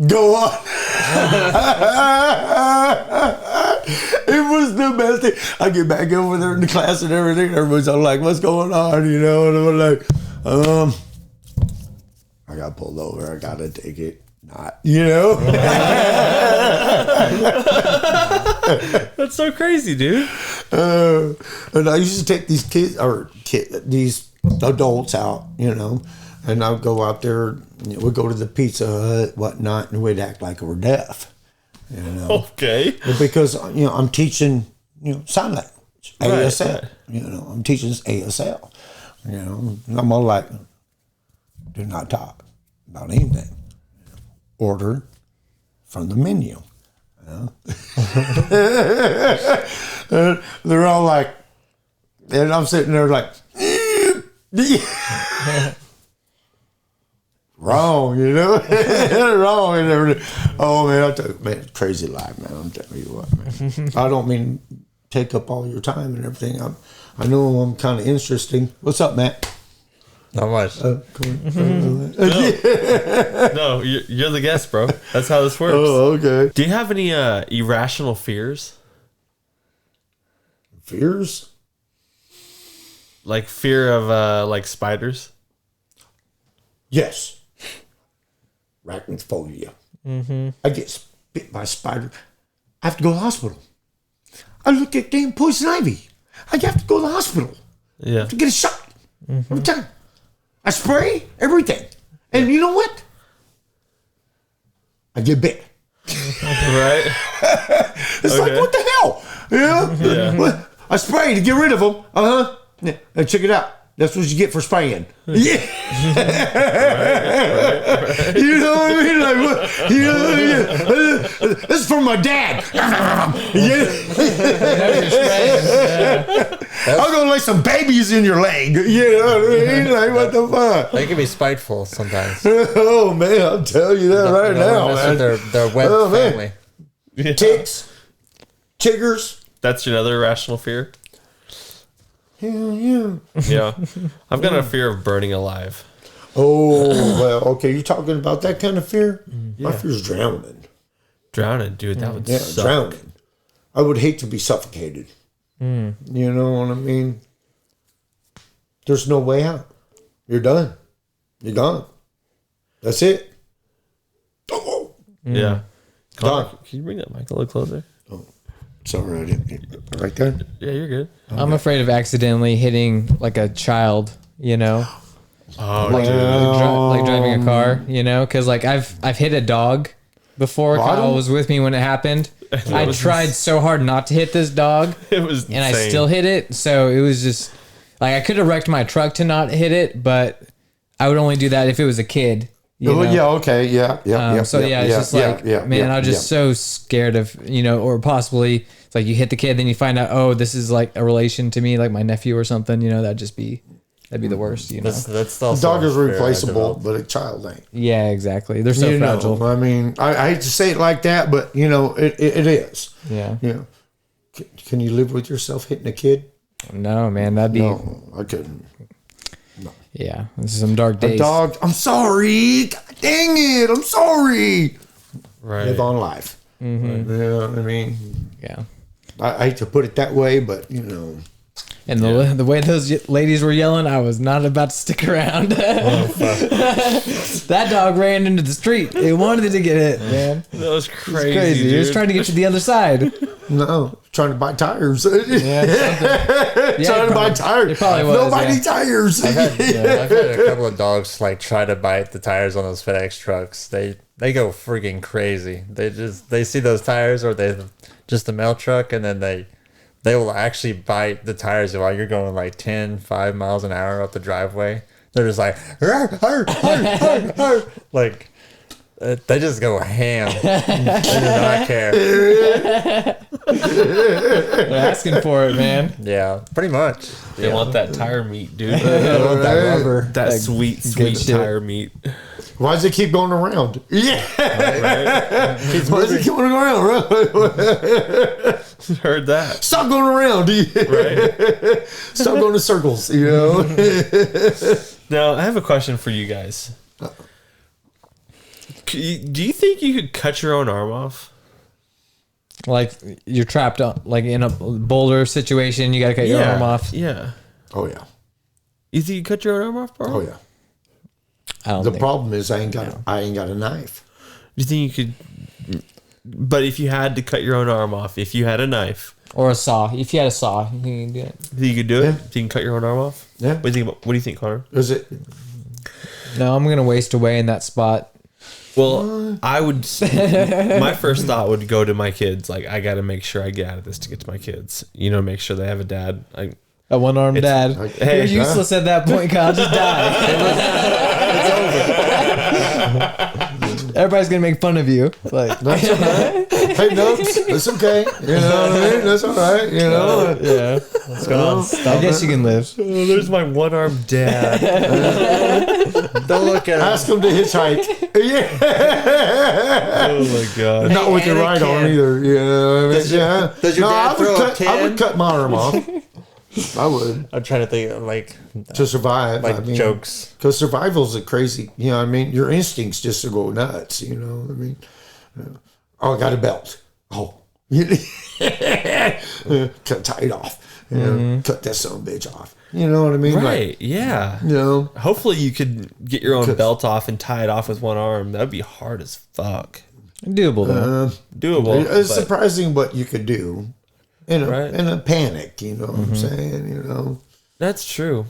go on. It was the best thing. I get back over there in the class and everything. Everybody's all like, what's going on? And I'm like, I got pulled over. I got to take it. Not.
That's so crazy, dude.
And I used to take these these adults out, and I'd go out there, we'd go to the Pizza Hut, whatnot, and we'd act like we're deaf,
Okay.
because, I'm teaching, sign language,
Right,
ASL,
right.
I'm teaching ASL, I'm all like, do not talk about anything. Order from the menu. And they're all like, and I'm sitting there like, wrong, wrong and everything. Oh man, crazy life, man. I'm telling you what, man. I don't mean take up all your time and everything. I know I'm kind of interesting. What's up, Matt?
Not much.
No, you're the guest, bro. That's how this works.
Oh, okay.
Do you have any irrational fears?
Fears?
Like fear of like spiders?
Yes. Arachnophobia. I get bit by a spider. I have to go to the hospital. I look at damn poison ivy. I have to go to the hospital
Yeah.
to get a shot. Every time. I spray everything. And you know what? I get bit.
Right?
It's like, what the hell?
Yeah.
What? I spray to get rid of them. Yeah. And check it out. That's what you get for spraying. Yeah.
Right.
You know what I mean? Like, what? This is from my dad. Yeah. I'm going to lay some babies in your leg. You know what I mean? Like, what the fuck?
They can be spiteful sometimes.
Oh, man. I'll tell you that right now,
Mess
man.
with their web
Oh, man.
family.
Ticks, chiggers.
That's another irrational fear?
Hell yeah.
Yeah. I've got a fear of burning alive.
Oh, well, okay. You're talking about that kind of fear? My fear's drowning.
Drowning, dude. That would
Yeah,
suck.
drowning. I would hate to be suffocated. You know what I mean? There's no way out. You're done. You're gone. That's it. Oh,
Yeah. Connor,
Done.
can you bring that mic a little closer?
Sorry, I didn't. Right there?
Yeah, you're good.
I'm afraid of accidentally hitting like a child,
Oh,
like,
dude.
like driving a car, because like I've hit a dog before.
Bottom?
Kyle was with me when it happened. I
was
tried so hard not to hit this dog,
It was
and I
insane.
still hit it. So it was just like I could have wrecked my truck to not hit it, but I would only do that if it was a kid. You know?
Yeah, okay. Yeah.
It's just like, man, I was just so scared of, or possibly it's like you hit the kid, then you find out, oh, this is like a relation to me, like my nephew or something, that'd just be That'd be the worst, you know.
That's
The
also
dog is
unfair, I
replaceable,
developed.
but a child ain't.
Yeah, exactly. They're so
You
fragile.
know, I mean, I hate to say it like that, but you know, it is.
Yeah.
You know, can you live with yourself hitting a kid?
No, man, that'd be.
No, I couldn't.
Yeah, this is some dark
A
days.
dog. I'm sorry. God dang it. I'm sorry.
Right.
Live on life.
Mm-hmm.
You know what I mean?
Yeah.
I hate to put it that way, but you know.
And the way those ladies were yelling, I was not about to stick around. That dog ran into the street. It wanted to get hit, man.
That was
It's
crazy.
crazy. He was trying to get to the other side.
No, trying to buy tires.
Yeah,
Trying to buy tires.
It probably was.
Nobody
Yeah.
tires.
I've had a couple of dogs like try to bite the tires on those FedEx trucks. They go freaking crazy. They see those tires or they just a mail truck, and then they will actually bite the tires while you're going like 5 miles an hour up the driveway. They're just like "Arr, arr, arr, arr, arr." Like they just go ham. They do not care.
They're asking for it, man.
Yeah, pretty much.
They want that tire meat, dude.
They want that rubber.
That
Like,
sweet
good shit.
tire meat.
Why does it keep going around? Yeah. Why does it keep going around?
Heard that.
Stop going around.
Right.
Stop going in circles, you know?
Now, I have a question for you guys. Do you think you could cut your own arm off?
Like you're trapped on, like in a boulder situation. You got to cut your arm off.
Yeah.
Oh, yeah.
You think you could cut your own arm off, bro?
Oh, yeah.
I don't
The
think.
problem is I ain't got a knife.
Do you think you could? But if you had to cut your own arm off, if you had a knife,
Or a saw. If you had a saw, you can do it.
do you could do it?
Yeah.
So you can cut your own arm off?
Yeah.
What do you think, Connor?
Is it?
No, I'm gonna waste away in that spot.
Well, I would. My first thought would go to my kids. Like, I got to make sure I get out of this to get to my kids. You know, make sure they have a dad. Like,
A one-armed dad.
hey,
You're useless at that point, Kyle. Just die. Everybody's gonna make fun of you. Like,
That's all right. Hey, no, that's okay. You know what I mean? That's all right. You know?
yeah.
What's going on?
I guess you can live.
oh, there's my one-armed dad.
Don't look at
Ask him to hitchhike. Yeah.
Oh my god.
Not with your right arm either. You know what I mean? Yeah.
does your dad throw a
I would
10?
cut my arm off. I would.
I'm trying to think of like
To survive. I mean,
jokes.
Because survival's a crazy, you know what I mean? Your instincts just to go nuts, you know what I mean? Oh, I got a belt. Oh. Tie it off. You know, cut that son of a bitch off. You know what I mean?
Right.
Like,
Yeah.
you know?
Hopefully you could get your own belt off and tie it off with one arm. That'd be hard as fuck.
Doable though.
Doable.
It's
but-
surprising what you could do in a,
Right.
in a panic, you know what I'm saying? You know?
That's true.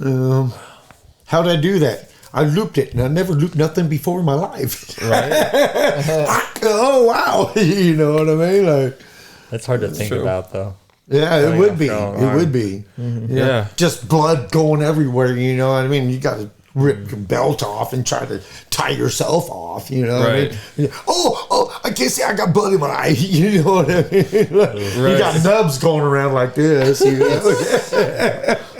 How'd I do that? I looped it, and I never looped nothing before in my life.
Right.
Oh, wow. You know what I mean? Like,
That's hard to think
true.
about though.
yeah, it
Cutting
would
off
be.
your own
It
arm.
would be.
Yeah.
Just blood going everywhere, you know what I mean? You got to rip your belt off and try to tie yourself off, you know what I
Right.
mean? Oh, I can't see, I got blood in my eye, you know what I mean? Like, You got nubs going around like this, you know?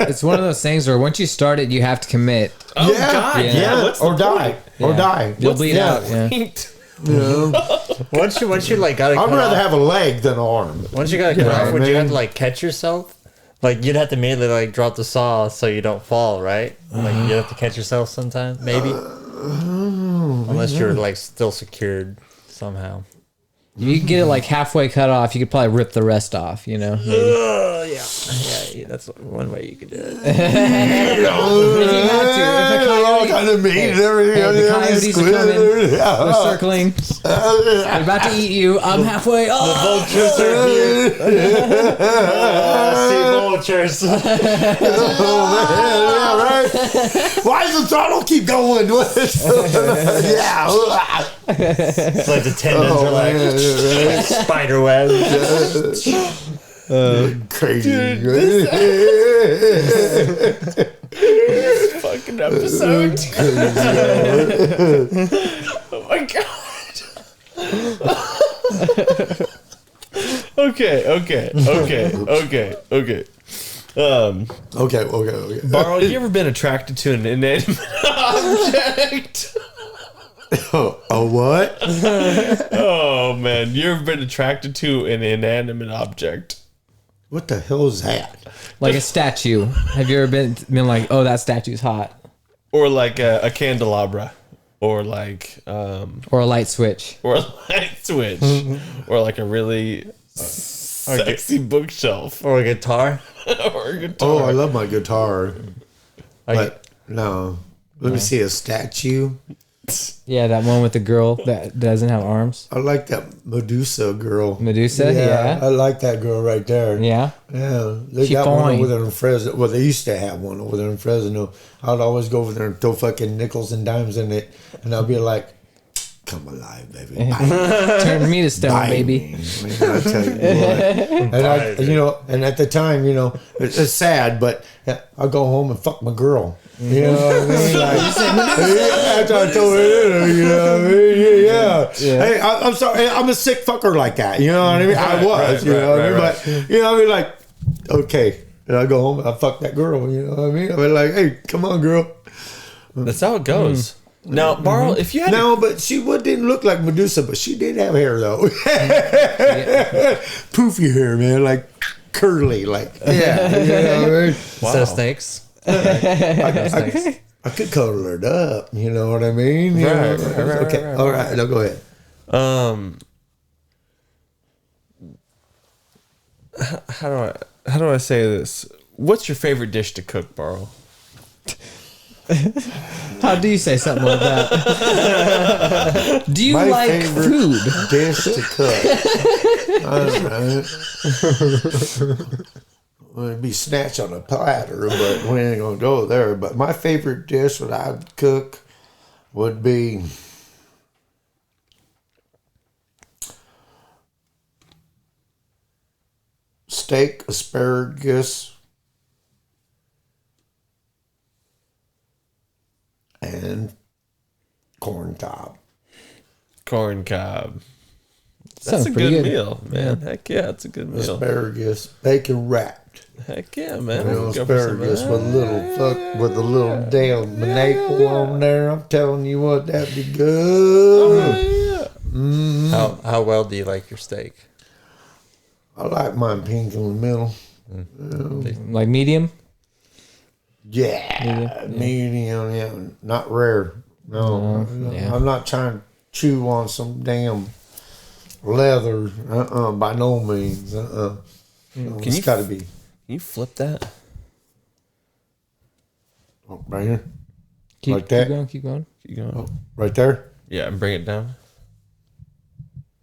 It's one of those things where once you start it, you have to commit.
Oh
yeah,
god.
yeah.
What's
or
the
die,
point?
or
Yeah.
die.
You'll bleed out. Yeah.
Point?
You know?
Once you like got to
I'd
cut
rather
off,
have a leg than an arm.
once you got to cut
Yeah,
off, would you
man.
have to like catch yourself? Like you'd have to immediately like drop the saw so you don't fall, right? Like you have to catch yourself sometime, maybe. Unless you're like still secured somehow.
If you could get it like halfway cut off, you could probably rip the rest off. You know. Maybe.
Yeah, that's one way you could do it.
If you had to, if a
all
coyote,
kind of meat and everything.
Hey, the coyotes are
Squid.
coming. They're
Yeah.
circling. They're about to eat you. I'm halfway. Oh,
Vultures are here. Vultures.
Oh, man, yeah, right. Why does the throttle keep going? Yeah.
It's like the tendons
Oh,
are like
man, right.
spider webs.
Crazy.
Fucking episode. Oh my god. Okay.
Okay.
Barl, you ever been attracted to an inanimate object?
Oh, what?
Oh man, you ever been attracted to an inanimate object?
What the hell is that?
Like a statue. Have you ever been like, oh, that statue's hot?
Or like a candelabra, or like
Or a light switch.
or a light switch, or like a really sexy bookshelf,
Or a guitar.
or a guitar.
Oh, I love my guitar.
Like,
But no. Let me see a statue.
Yeah, that one with the girl that doesn't have arms.
I like that Medusa girl.
Medusa, yeah.
I like that girl right there.
Yeah.
Yeah, they
She
got one
fine.
over there in Fresno. Well, they used to have one over there in Fresno. I'd always go over there and throw fucking nickels and dimes in it, and I'd be like, "Come alive, baby!
Turn me to stone,
Bite
baby.
me." Man, I tell you what. And I, and at the time, it's sad, but I go home and fuck my girl. You know what I mean? Like, after I told her, you know what I mean? Yeah. Hey, I'm sorry. I'm a sick fucker like that. You know what I mean? I was. You know what I mean? But you know what I mean? Like, okay. And I go home and I fuck that girl. You know what I mean? I mean, like, hey, come on, girl.
That's how it goes. Now, Barl, if you had
No, but she didn't look like Medusa, but she did have hair though. Poofy hair, man, like curly, like yeah. You know what I mean?
instead of snakes.
I could color it up. You know what I mean? You
Right,
know?
right,
Okay,
right.
all right. Now go ahead.
how do I say this? What's your favorite dish to cook, Barl?
How do you say something like that? Do you
My
like
favorite
food?
dish to cook. All right. Well, it'd be snatch on a platter, but we ain't gonna go there. But my favorite dish that I'd cook would be steak, asparagus, and corn cob.
Corn cob. That's
Sounds
a
pretty
good
good.
meal, man. Heck yeah, it's a good meal.
Asparagus, bacon wrapped.
Heck yeah, man.
You know,
Go for some of
asparagus
that.
with a little with a little damn maple on there. I'm telling you what, that'd be good.
Oh, yeah.
How well do you like your steak?
I like mine pink in the middle.
Like medium?
Yeah, medium, yeah, not rare. No,
yeah.
I'm not trying to chew on some damn leather. By no means. No, it's
you-
got to be
Can you flip that?
right here,
Keep,
Like that?
Keep going.
Keep going.
right there,
Yeah, and bring it down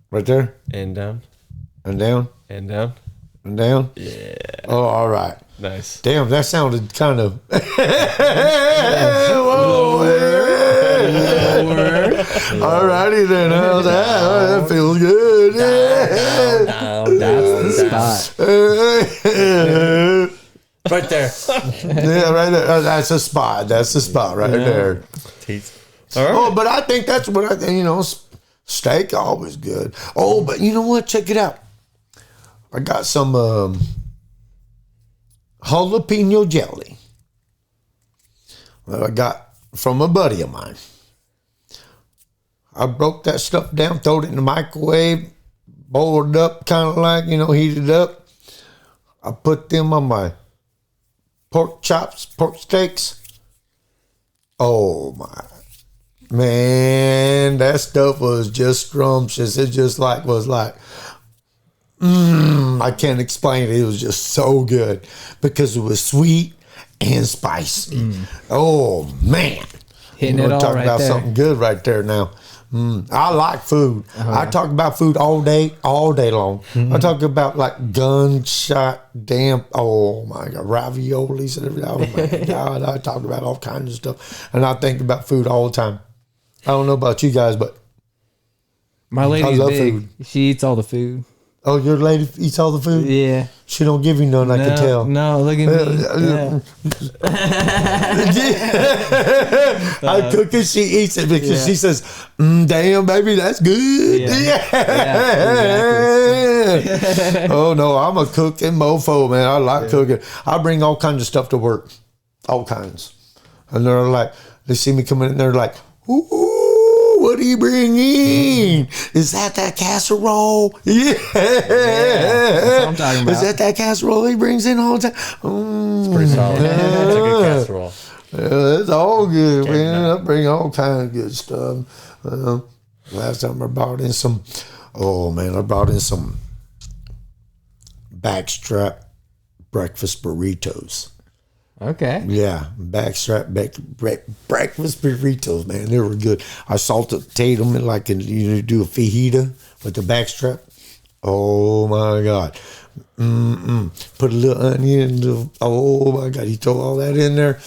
right there,
and down
and down,
and down.
and down.
Yeah,
Oh, all right.
nice.
Damn, that sounded kind of. All righty then. How's that? Oh, that feels good.
That's the spot.
Right there.
Yeah, right there. That's a spot. That's the spot right there.
Teeth.
All right.
Oh, but I think that's what I think. Steak always good. Oh, but you know what? Check it out. I got some jalapeno jelly that I got from a buddy of mine. I broke that stuff down, throwed it in the microwave, boiled it up, kind of like, heated it up. I put them on my pork chops, pork steaks. Oh, my. Man, that stuff was just scrumptious. It just was like, I can't explain it. It was just so good because it was sweet and spicy. Oh, man.
Hitting
You
it
wanna
all
talk
right
about
there.
something good right there now. I like food. I talk about food all day long. I talk about like gunshot, damn, oh my God, raviolis and everything. Oh my God, I talk about all kinds of stuff. And I think about food all the time. I don't know about you guys, but
My lady's
love
big.
food.
She eats all the food.
oh, your lady eats all the food?
Yeah.
She don't give you none, I can tell.
No, look at me. Yeah.
I cook it, she eats it because she says, damn, baby, that's good.
Yeah.
Yeah. Oh no, I'm a cooking mofo, man. I like cooking. I bring all kinds of stuff to work, all kinds. And they're like, they see me coming in, they're like, ooh, what are you bringing? Is that casserole? Yeah.
That's what I'm talking about.
Is that casserole he brings in all the time?
Pretty solid. That's a good casserole.
Yeah, it's all good, man. I bring all kinds of good stuff. Last time I brought in some, backstrap breakfast burritos.
Okay.
Yeah, backstrap breakfast burritos, man. They were good. I sauteed them like you do a fajita with the backstrap. Oh my God. Put a little onion. Oh my God. You throw all that in there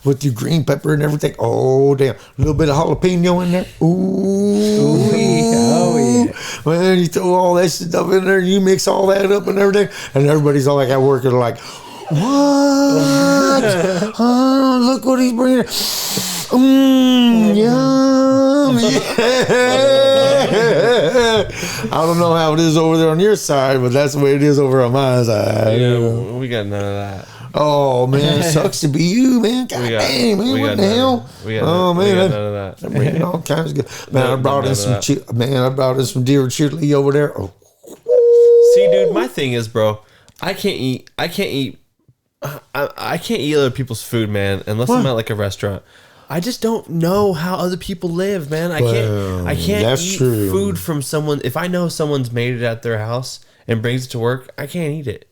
with your green pepper and everything. Oh damn. A little bit of jalapeno in there. Ooh.
Oh yeah.
Man, you throw all that stuff in there and you mix all that up and everything. And everybody's all like at work and like, what? Oh, look what he's bringing. Yum. Yeah. I don't know how it is over there on your side, but that's the way it is over on my side.
Yeah, we got none of that.
Oh man, it sucks to be you, man. God dang, man, what the hell?
We got none of that.
I'm bringing all kinds of good. Man, I brought in some. I brought in some deer chili over there. Oh.
See, dude, my thing is, bro, I can't eat other people's food, man, unless I'm at like a restaurant. I just don't know how other people live, man. I can't eat food from someone. If I know someone's made it at their house and brings it to work, I can't eat it.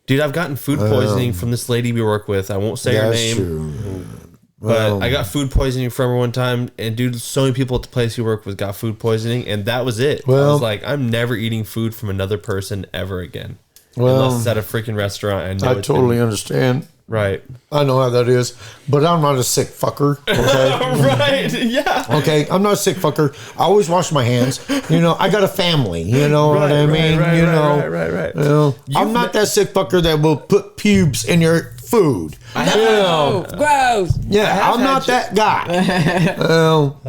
Dude, I've gotten food poisoning from this lady we work with. I won't say her name.
True.
But I got food poisoning from her one time, and dude, so many people at the place we work with got food poisoning, and that was it. I was like, I'm never eating food from another person ever again. Unless it's at a freaking restaurant.
I totally understand.
Right.
I know how that is, but I'm not a sick fucker. Okay.
Right. Yeah.
Okay. I'm not a sick fucker. I always wash my hands. You know, I got a family. You know what I mean?
Right.
You know.
You know,
I'm not that sick fucker that will put pubes in your food.
Gross.
Yeah, I'm not that guy.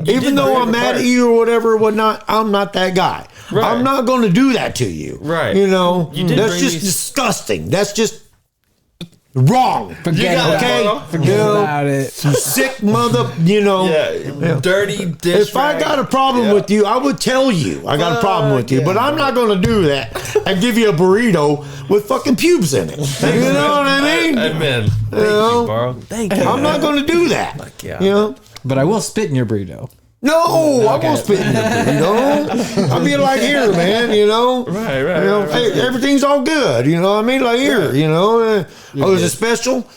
Even though I'm mad at you or whatever, whatnot, I'm not that guy. Right. I'm not going to do that to you.
Right.
You know, that's just disgusting. That's just wrong.
Forget about it.
Sick mother, you know.
Dirty dish.
If I got a problem with you, I would tell you I got a problem with you. But I'm not going to do that and give you a burrito with fucking pubes in it. You know what I mean?
Amen. Thank you, Barl. Thank you.
I'm not going to do that.
Yeah.
You know?
But I will spit in your burrito.
No, I won't spit in your burrito. I'll be like, here, man, you know.
Right.
You know, hey, everything's all good, you know what I mean? Like, here, you know. Is it special?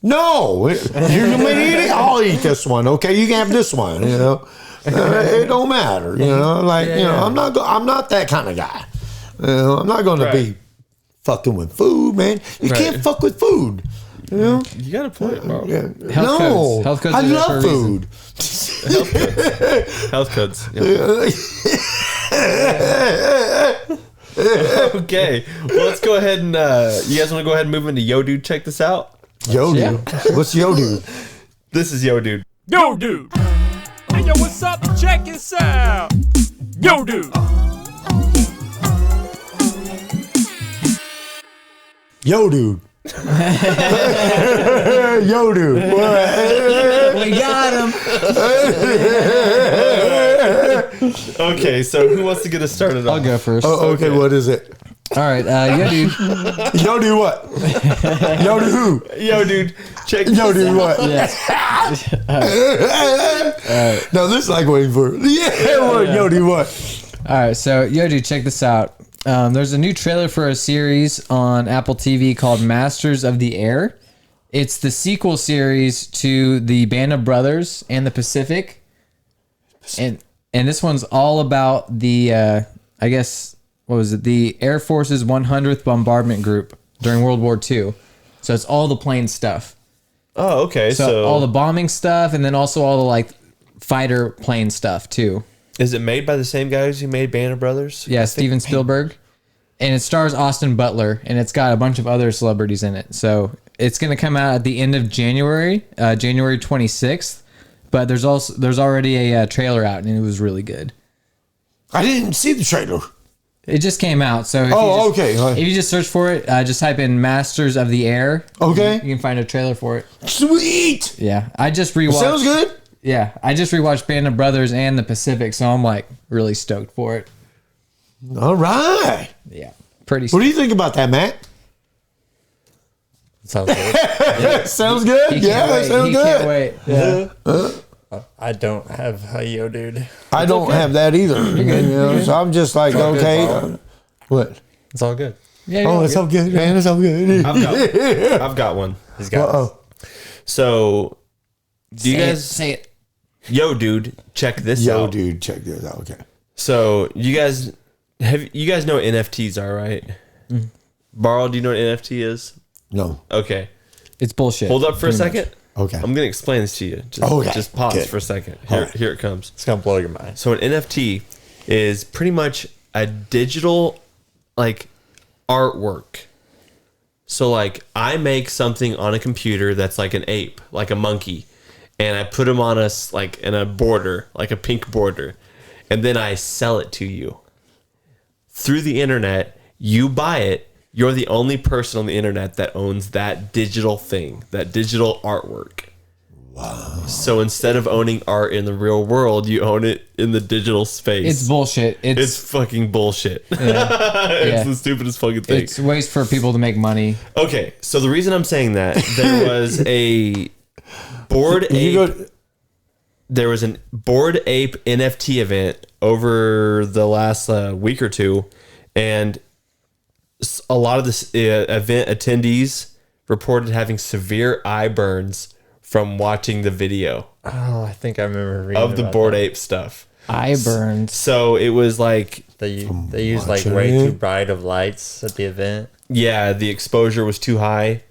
No. You're going to eat it? I'll eat this one, okay? You can have this one, you know. It don't matter, you know. Like, you know, I'm not that kind of guy. You know, I'm not going to be fucking with food, man. You can't fuck with food. You know?
You got a point, bro.
Yeah.
Health codes
I love food.
Health codes. Okay. Well, let's go ahead and you guys want to go ahead and move into Yo Dude? Check this out.
Yo Dude. What's Yo Dude?
This is Yo Dude.
Yo, dude. Hey, yo, what's up? Check this out. Yo, dude.
Yo Dude. Yo Dude.
We got him.
Okay, so who wants to get us started
I'll
off?
go first.
Oh, okay, what is it?
All right, yo, dude.
Yo Dude what? Yo Dude who?
Yo Dude, check
Yo
this
Dude
out.
what?
Yeah.
No, this is like waiting for it. What? Yo Dude what?
All right, so yo, dude, check this out. There's a new trailer for a series on Apple TV called Masters of the Air. It's the sequel series to the Band of Brothers and the Pacific, and this one's all about the I guess what was it? The Air Force's 100th Bombardment Group during World War II. So it's all the plane stuff.
Oh, okay.
So all the bombing stuff, and then also all the like fighter plane stuff too.
Is it made by the same guys who made Band of Brothers?
Yeah, Steven Spielberg. And it stars Austin Butler, and it's got a bunch of other celebrities in it. So it's going to come out at the end of January, January 26th. But there's already a trailer out, and it was really good.
I didn't see the trailer.
It just came out. So if you just search for it, just type in Masters of the Air.
Okay.
You can find a trailer for it.
Sweet.
Yeah. I just rewatched.
Sounds good.
Yeah. I just rewatched Band of Brothers and The Pacific, so I'm like really stoked for it.
All right.
Yeah. Pretty
What
stoked.
do you think about that, Matt?
Sounds good.
Sounds good.
He
Yeah,
can't wait.
sounds
He
good.
can't wait. Yeah.
I don't have a Yo Dude.
I don't have that either. You know, so I'm just like,
all good,
okay.
Barl.
What?
It's all good.
Yeah.
Oh, it's all good, man. It's all good.
I've got one.
He's got
Uh-oh.
So, do you guys
say it?
Yo, dude, check this
Yo,
out.
dude, check this out. Okay.
So, you guys know what NFTs are, right? Barl, do you know what NFT is?
No.
Okay.
It's bullshit.
Hold up for a
Pretty much.
second.
Okay.
I'm gonna explain this to you. Just pause
Okay.
for a second.
All
Here,
right.
here it comes.
It's gonna blow your mind.
So an NFT is pretty much a digital like artwork. So like I make something on a computer that's like an ape, like a monkey, and I put them on us like in a border, like a pink border, and then I sell it to you through the internet. You buy it. You're the only person on the internet that owns that digital thing, that digital artwork. Wow. So instead of owning art in the real world, you own it in the digital space.
It's bullshit.
It's fucking bullshit.
Yeah.
It's the stupidest fucking thing.
It's ways for people to make money.
Okay, so the reason I'm saying that, there was a Bored Ape. There was a Bored Ape NFT event over the last week or two, and a lot of this event attendees reported having severe eye burns from watching the video
Oh, I think I remember reading
of the
about
Bored
that.
Ape stuff.
Eye burns.
So it was like,
They use like way too bright of lights at the event.
yeah, the exposure was too high,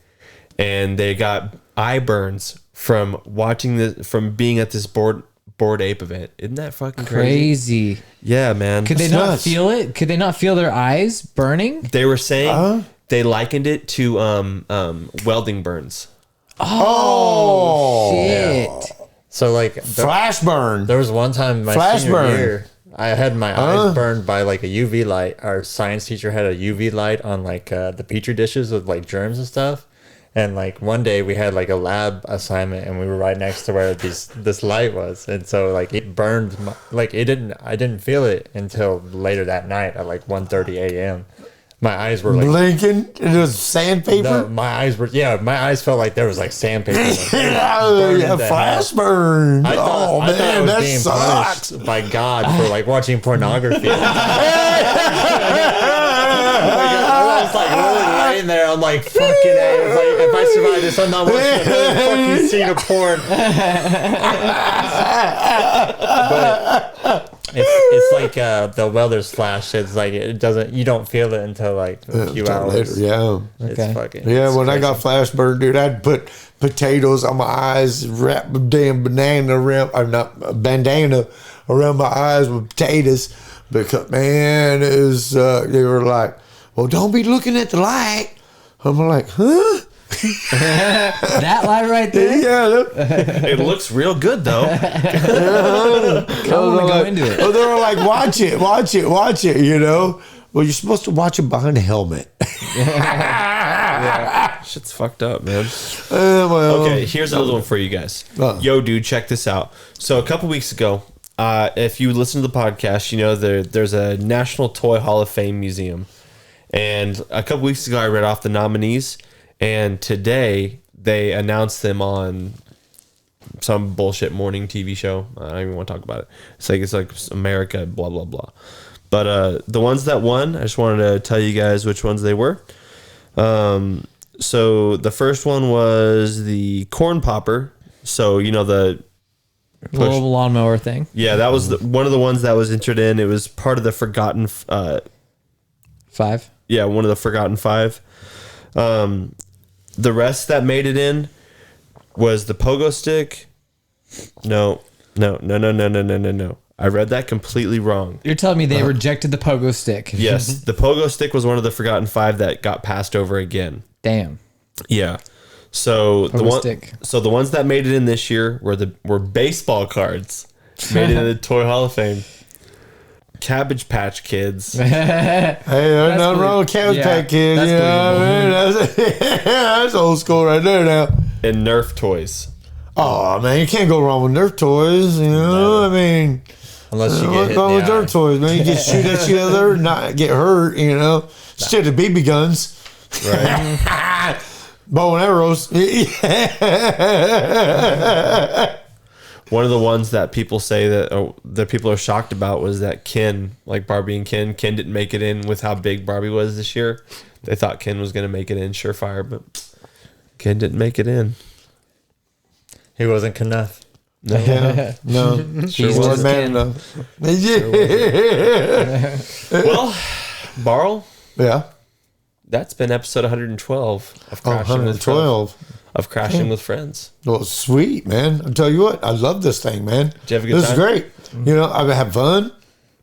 and they got eye burns from watching from being at this Bored Ape event. Isn't that fucking crazy?
Crazy.
Yeah, man.
Could they
That's
not
nuts.
feel it? Could they not feel their eyes burning?
They were saying they likened it to welding burns.
Oh.
Shit.
So like
Flash burn.
there was one time my
Flash
senior
burn.
year, I had my eyes burned by like a UV light. Our science teacher had a UV light on like the petri dishes with like germs and stuff. And like one day we had like a lab assignment and we were right next to where this light was. And so like it burned I didn't feel it until later that night at like 1:30 a.m. My eyes were like
Blinking. It was sandpaper.
no, my eyes felt like there was like sandpaper.
Oh, yeah,
to
flash
hell.
burn.
I thought,
Oh,
I thought I
man,
was
that
being
sucks.
punished by God for like watching pornography. I was like really laying there. I'm like, fucking A. If I survive this, I'm not watching another fucking scene of porn. But it's like the welder's flash. It's like you don't feel it until like a few hours.
Later, yeah.
It's
Okay.
fucking.
Yeah,
it's
when I
crazy.
got flash burned, dude, I'd put potatoes on my eyes, wrap a damn banana around, or not a bandana around my eyes with potatoes, because man, it was they were like, well, don't be looking at the light. I'm like, huh?
That light right there?
Yeah.
It looks real good though.
I want to go into it.
Oh, they were like, watch it, you know? Well, you're supposed to watch it behind a helmet.
Shit's fucked up, man.
Well,
Okay, here's another one for you guys. Yo, dude, check this out. So a couple weeks ago, if you listen to the podcast, you know there's a National Toy Hall of Fame museum. And a couple weeks ago, I read off the nominees. And today, they announced them on some bullshit morning TV show. I don't even want to talk about it. It's like America, blah, blah, blah. But the ones that won, I just wanted to tell you guys which ones they were. So the first one was the corn popper. So, you know, the
Little lawnmower thing.
yeah, that was one of the ones that was entered in. It was part of the Forgotten
5.
yeah, one of the Forgotten 5. The rest that made it in was the pogo stick. No. I read that completely wrong.
You're telling me they rejected the pogo stick.
Yes, the pogo stick was one of the Forgotten 5 that got passed over again.
Damn.
Yeah. So
stick.
the ones that made it in this year were baseball cards. Made it in the Toy Hall of Fame. Cabbage Patch Kids.
Hey, there's nothing wrong with Cabbage Patch Kids.
That's
You know what I mean? That's old school right there now.
And Nerf toys.
Oh, man, you can't go wrong with Nerf toys. You know, I mean,
Unless you get
what's
hit
wrong
in
with
the eye.
Nerf toys, man? You just shoot at each other, not get hurt, you know. Instead of BB guns.
Right.
Bow and arrows.
One of the ones that people say that people are shocked about was that Ken, like Barbie and Ken didn't make it in with how big Barbie was this year. They thought Ken was going to make it in surefire, but Ken didn't make it in.
He wasn't enough.
No.
Yeah, no.
Sure
He
was.
man enough. Yeah.
Well, Barl,
Yeah.
that's been episode 112 of
Oh,
Crashing with Friends.
112.
Of Crashing with Friends.
Well, sweet, man. I'll tell you what, I love this thing, man.
Did you have a good
This
time?
is great. You know, I've had fun.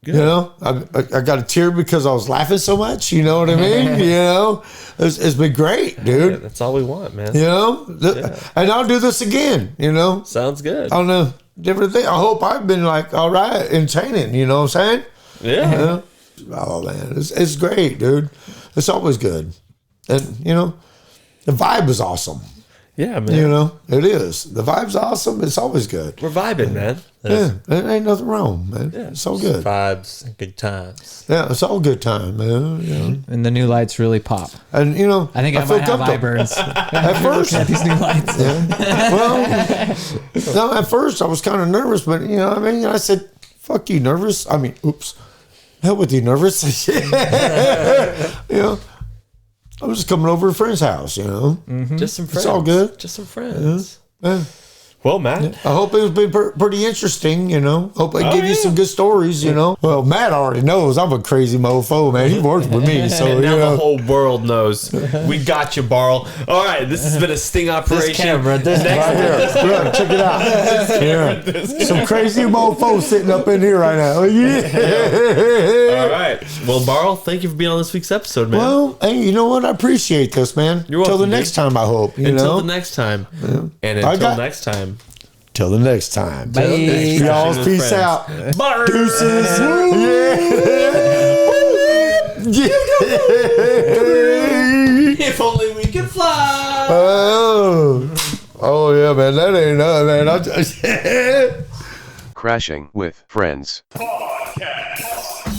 Good.
You know, I got a tear because I was laughing so much. You know what I mean? You know, it's been great,
Yeah,
dude.
that's all we want, man.
You know, and I'll do this again. You know,
Sounds good.
on a different thing. I hope I've been like all right entertaining. You know what I'm saying?
Yeah.
You know? Oh man, it's great, dude. It's always good, and you know, the vibe is awesome.
Yeah, man.
You know, it is. The vibe's awesome. It's always good.
We're vibing, man.
Yeah, there ain't nothing wrong, man.
Yeah.
It's all good.
Vibes and good times.
Yeah, it's all good time, man. You know?
And the new lights really pop.
And you know,
I think I
feel
might have
comfortable.
eyeburns.
At first,
At these new lights.
well, no, at first I was kind of nervous, but you know what I mean? I said, fuck you, nervous. I mean, oops. Hell with you, nervous. You know, I was just coming over to a friend's house, you know.
Just some friends.
It's all good.
Just some friends.
Yeah.
Well, Matt.
I hope it's been pretty interesting, you know. Hope I give you
yeah.
some good stories, you know. Well, Matt already knows I'm a crazy mofo, man. He works with me, so
And
you
now
know.
the whole world knows. We got you, Barl. All right, this has been a sting operation.
camera, this
Next-
Right here. Yeah, check it out. Yeah. Some crazy mofo sitting up in here right now. Yeah.
All right. Well, Barl, thank you for being on this week's episode, man.
Well, hey, you know what? I appreciate this, man.
You're
Till the
welcome,
next
dude.
time, I hope. You
until
know?
the next time. And
I
until
got-
next time.
Till the next time.
Bye.
Y'all,
With
peace
friends.
out.
Bye.
Deuces. Yeah.
If only we could fly.
Oh yeah, man. That ain't nothing, man.
Crashing with Friends.
Podcast.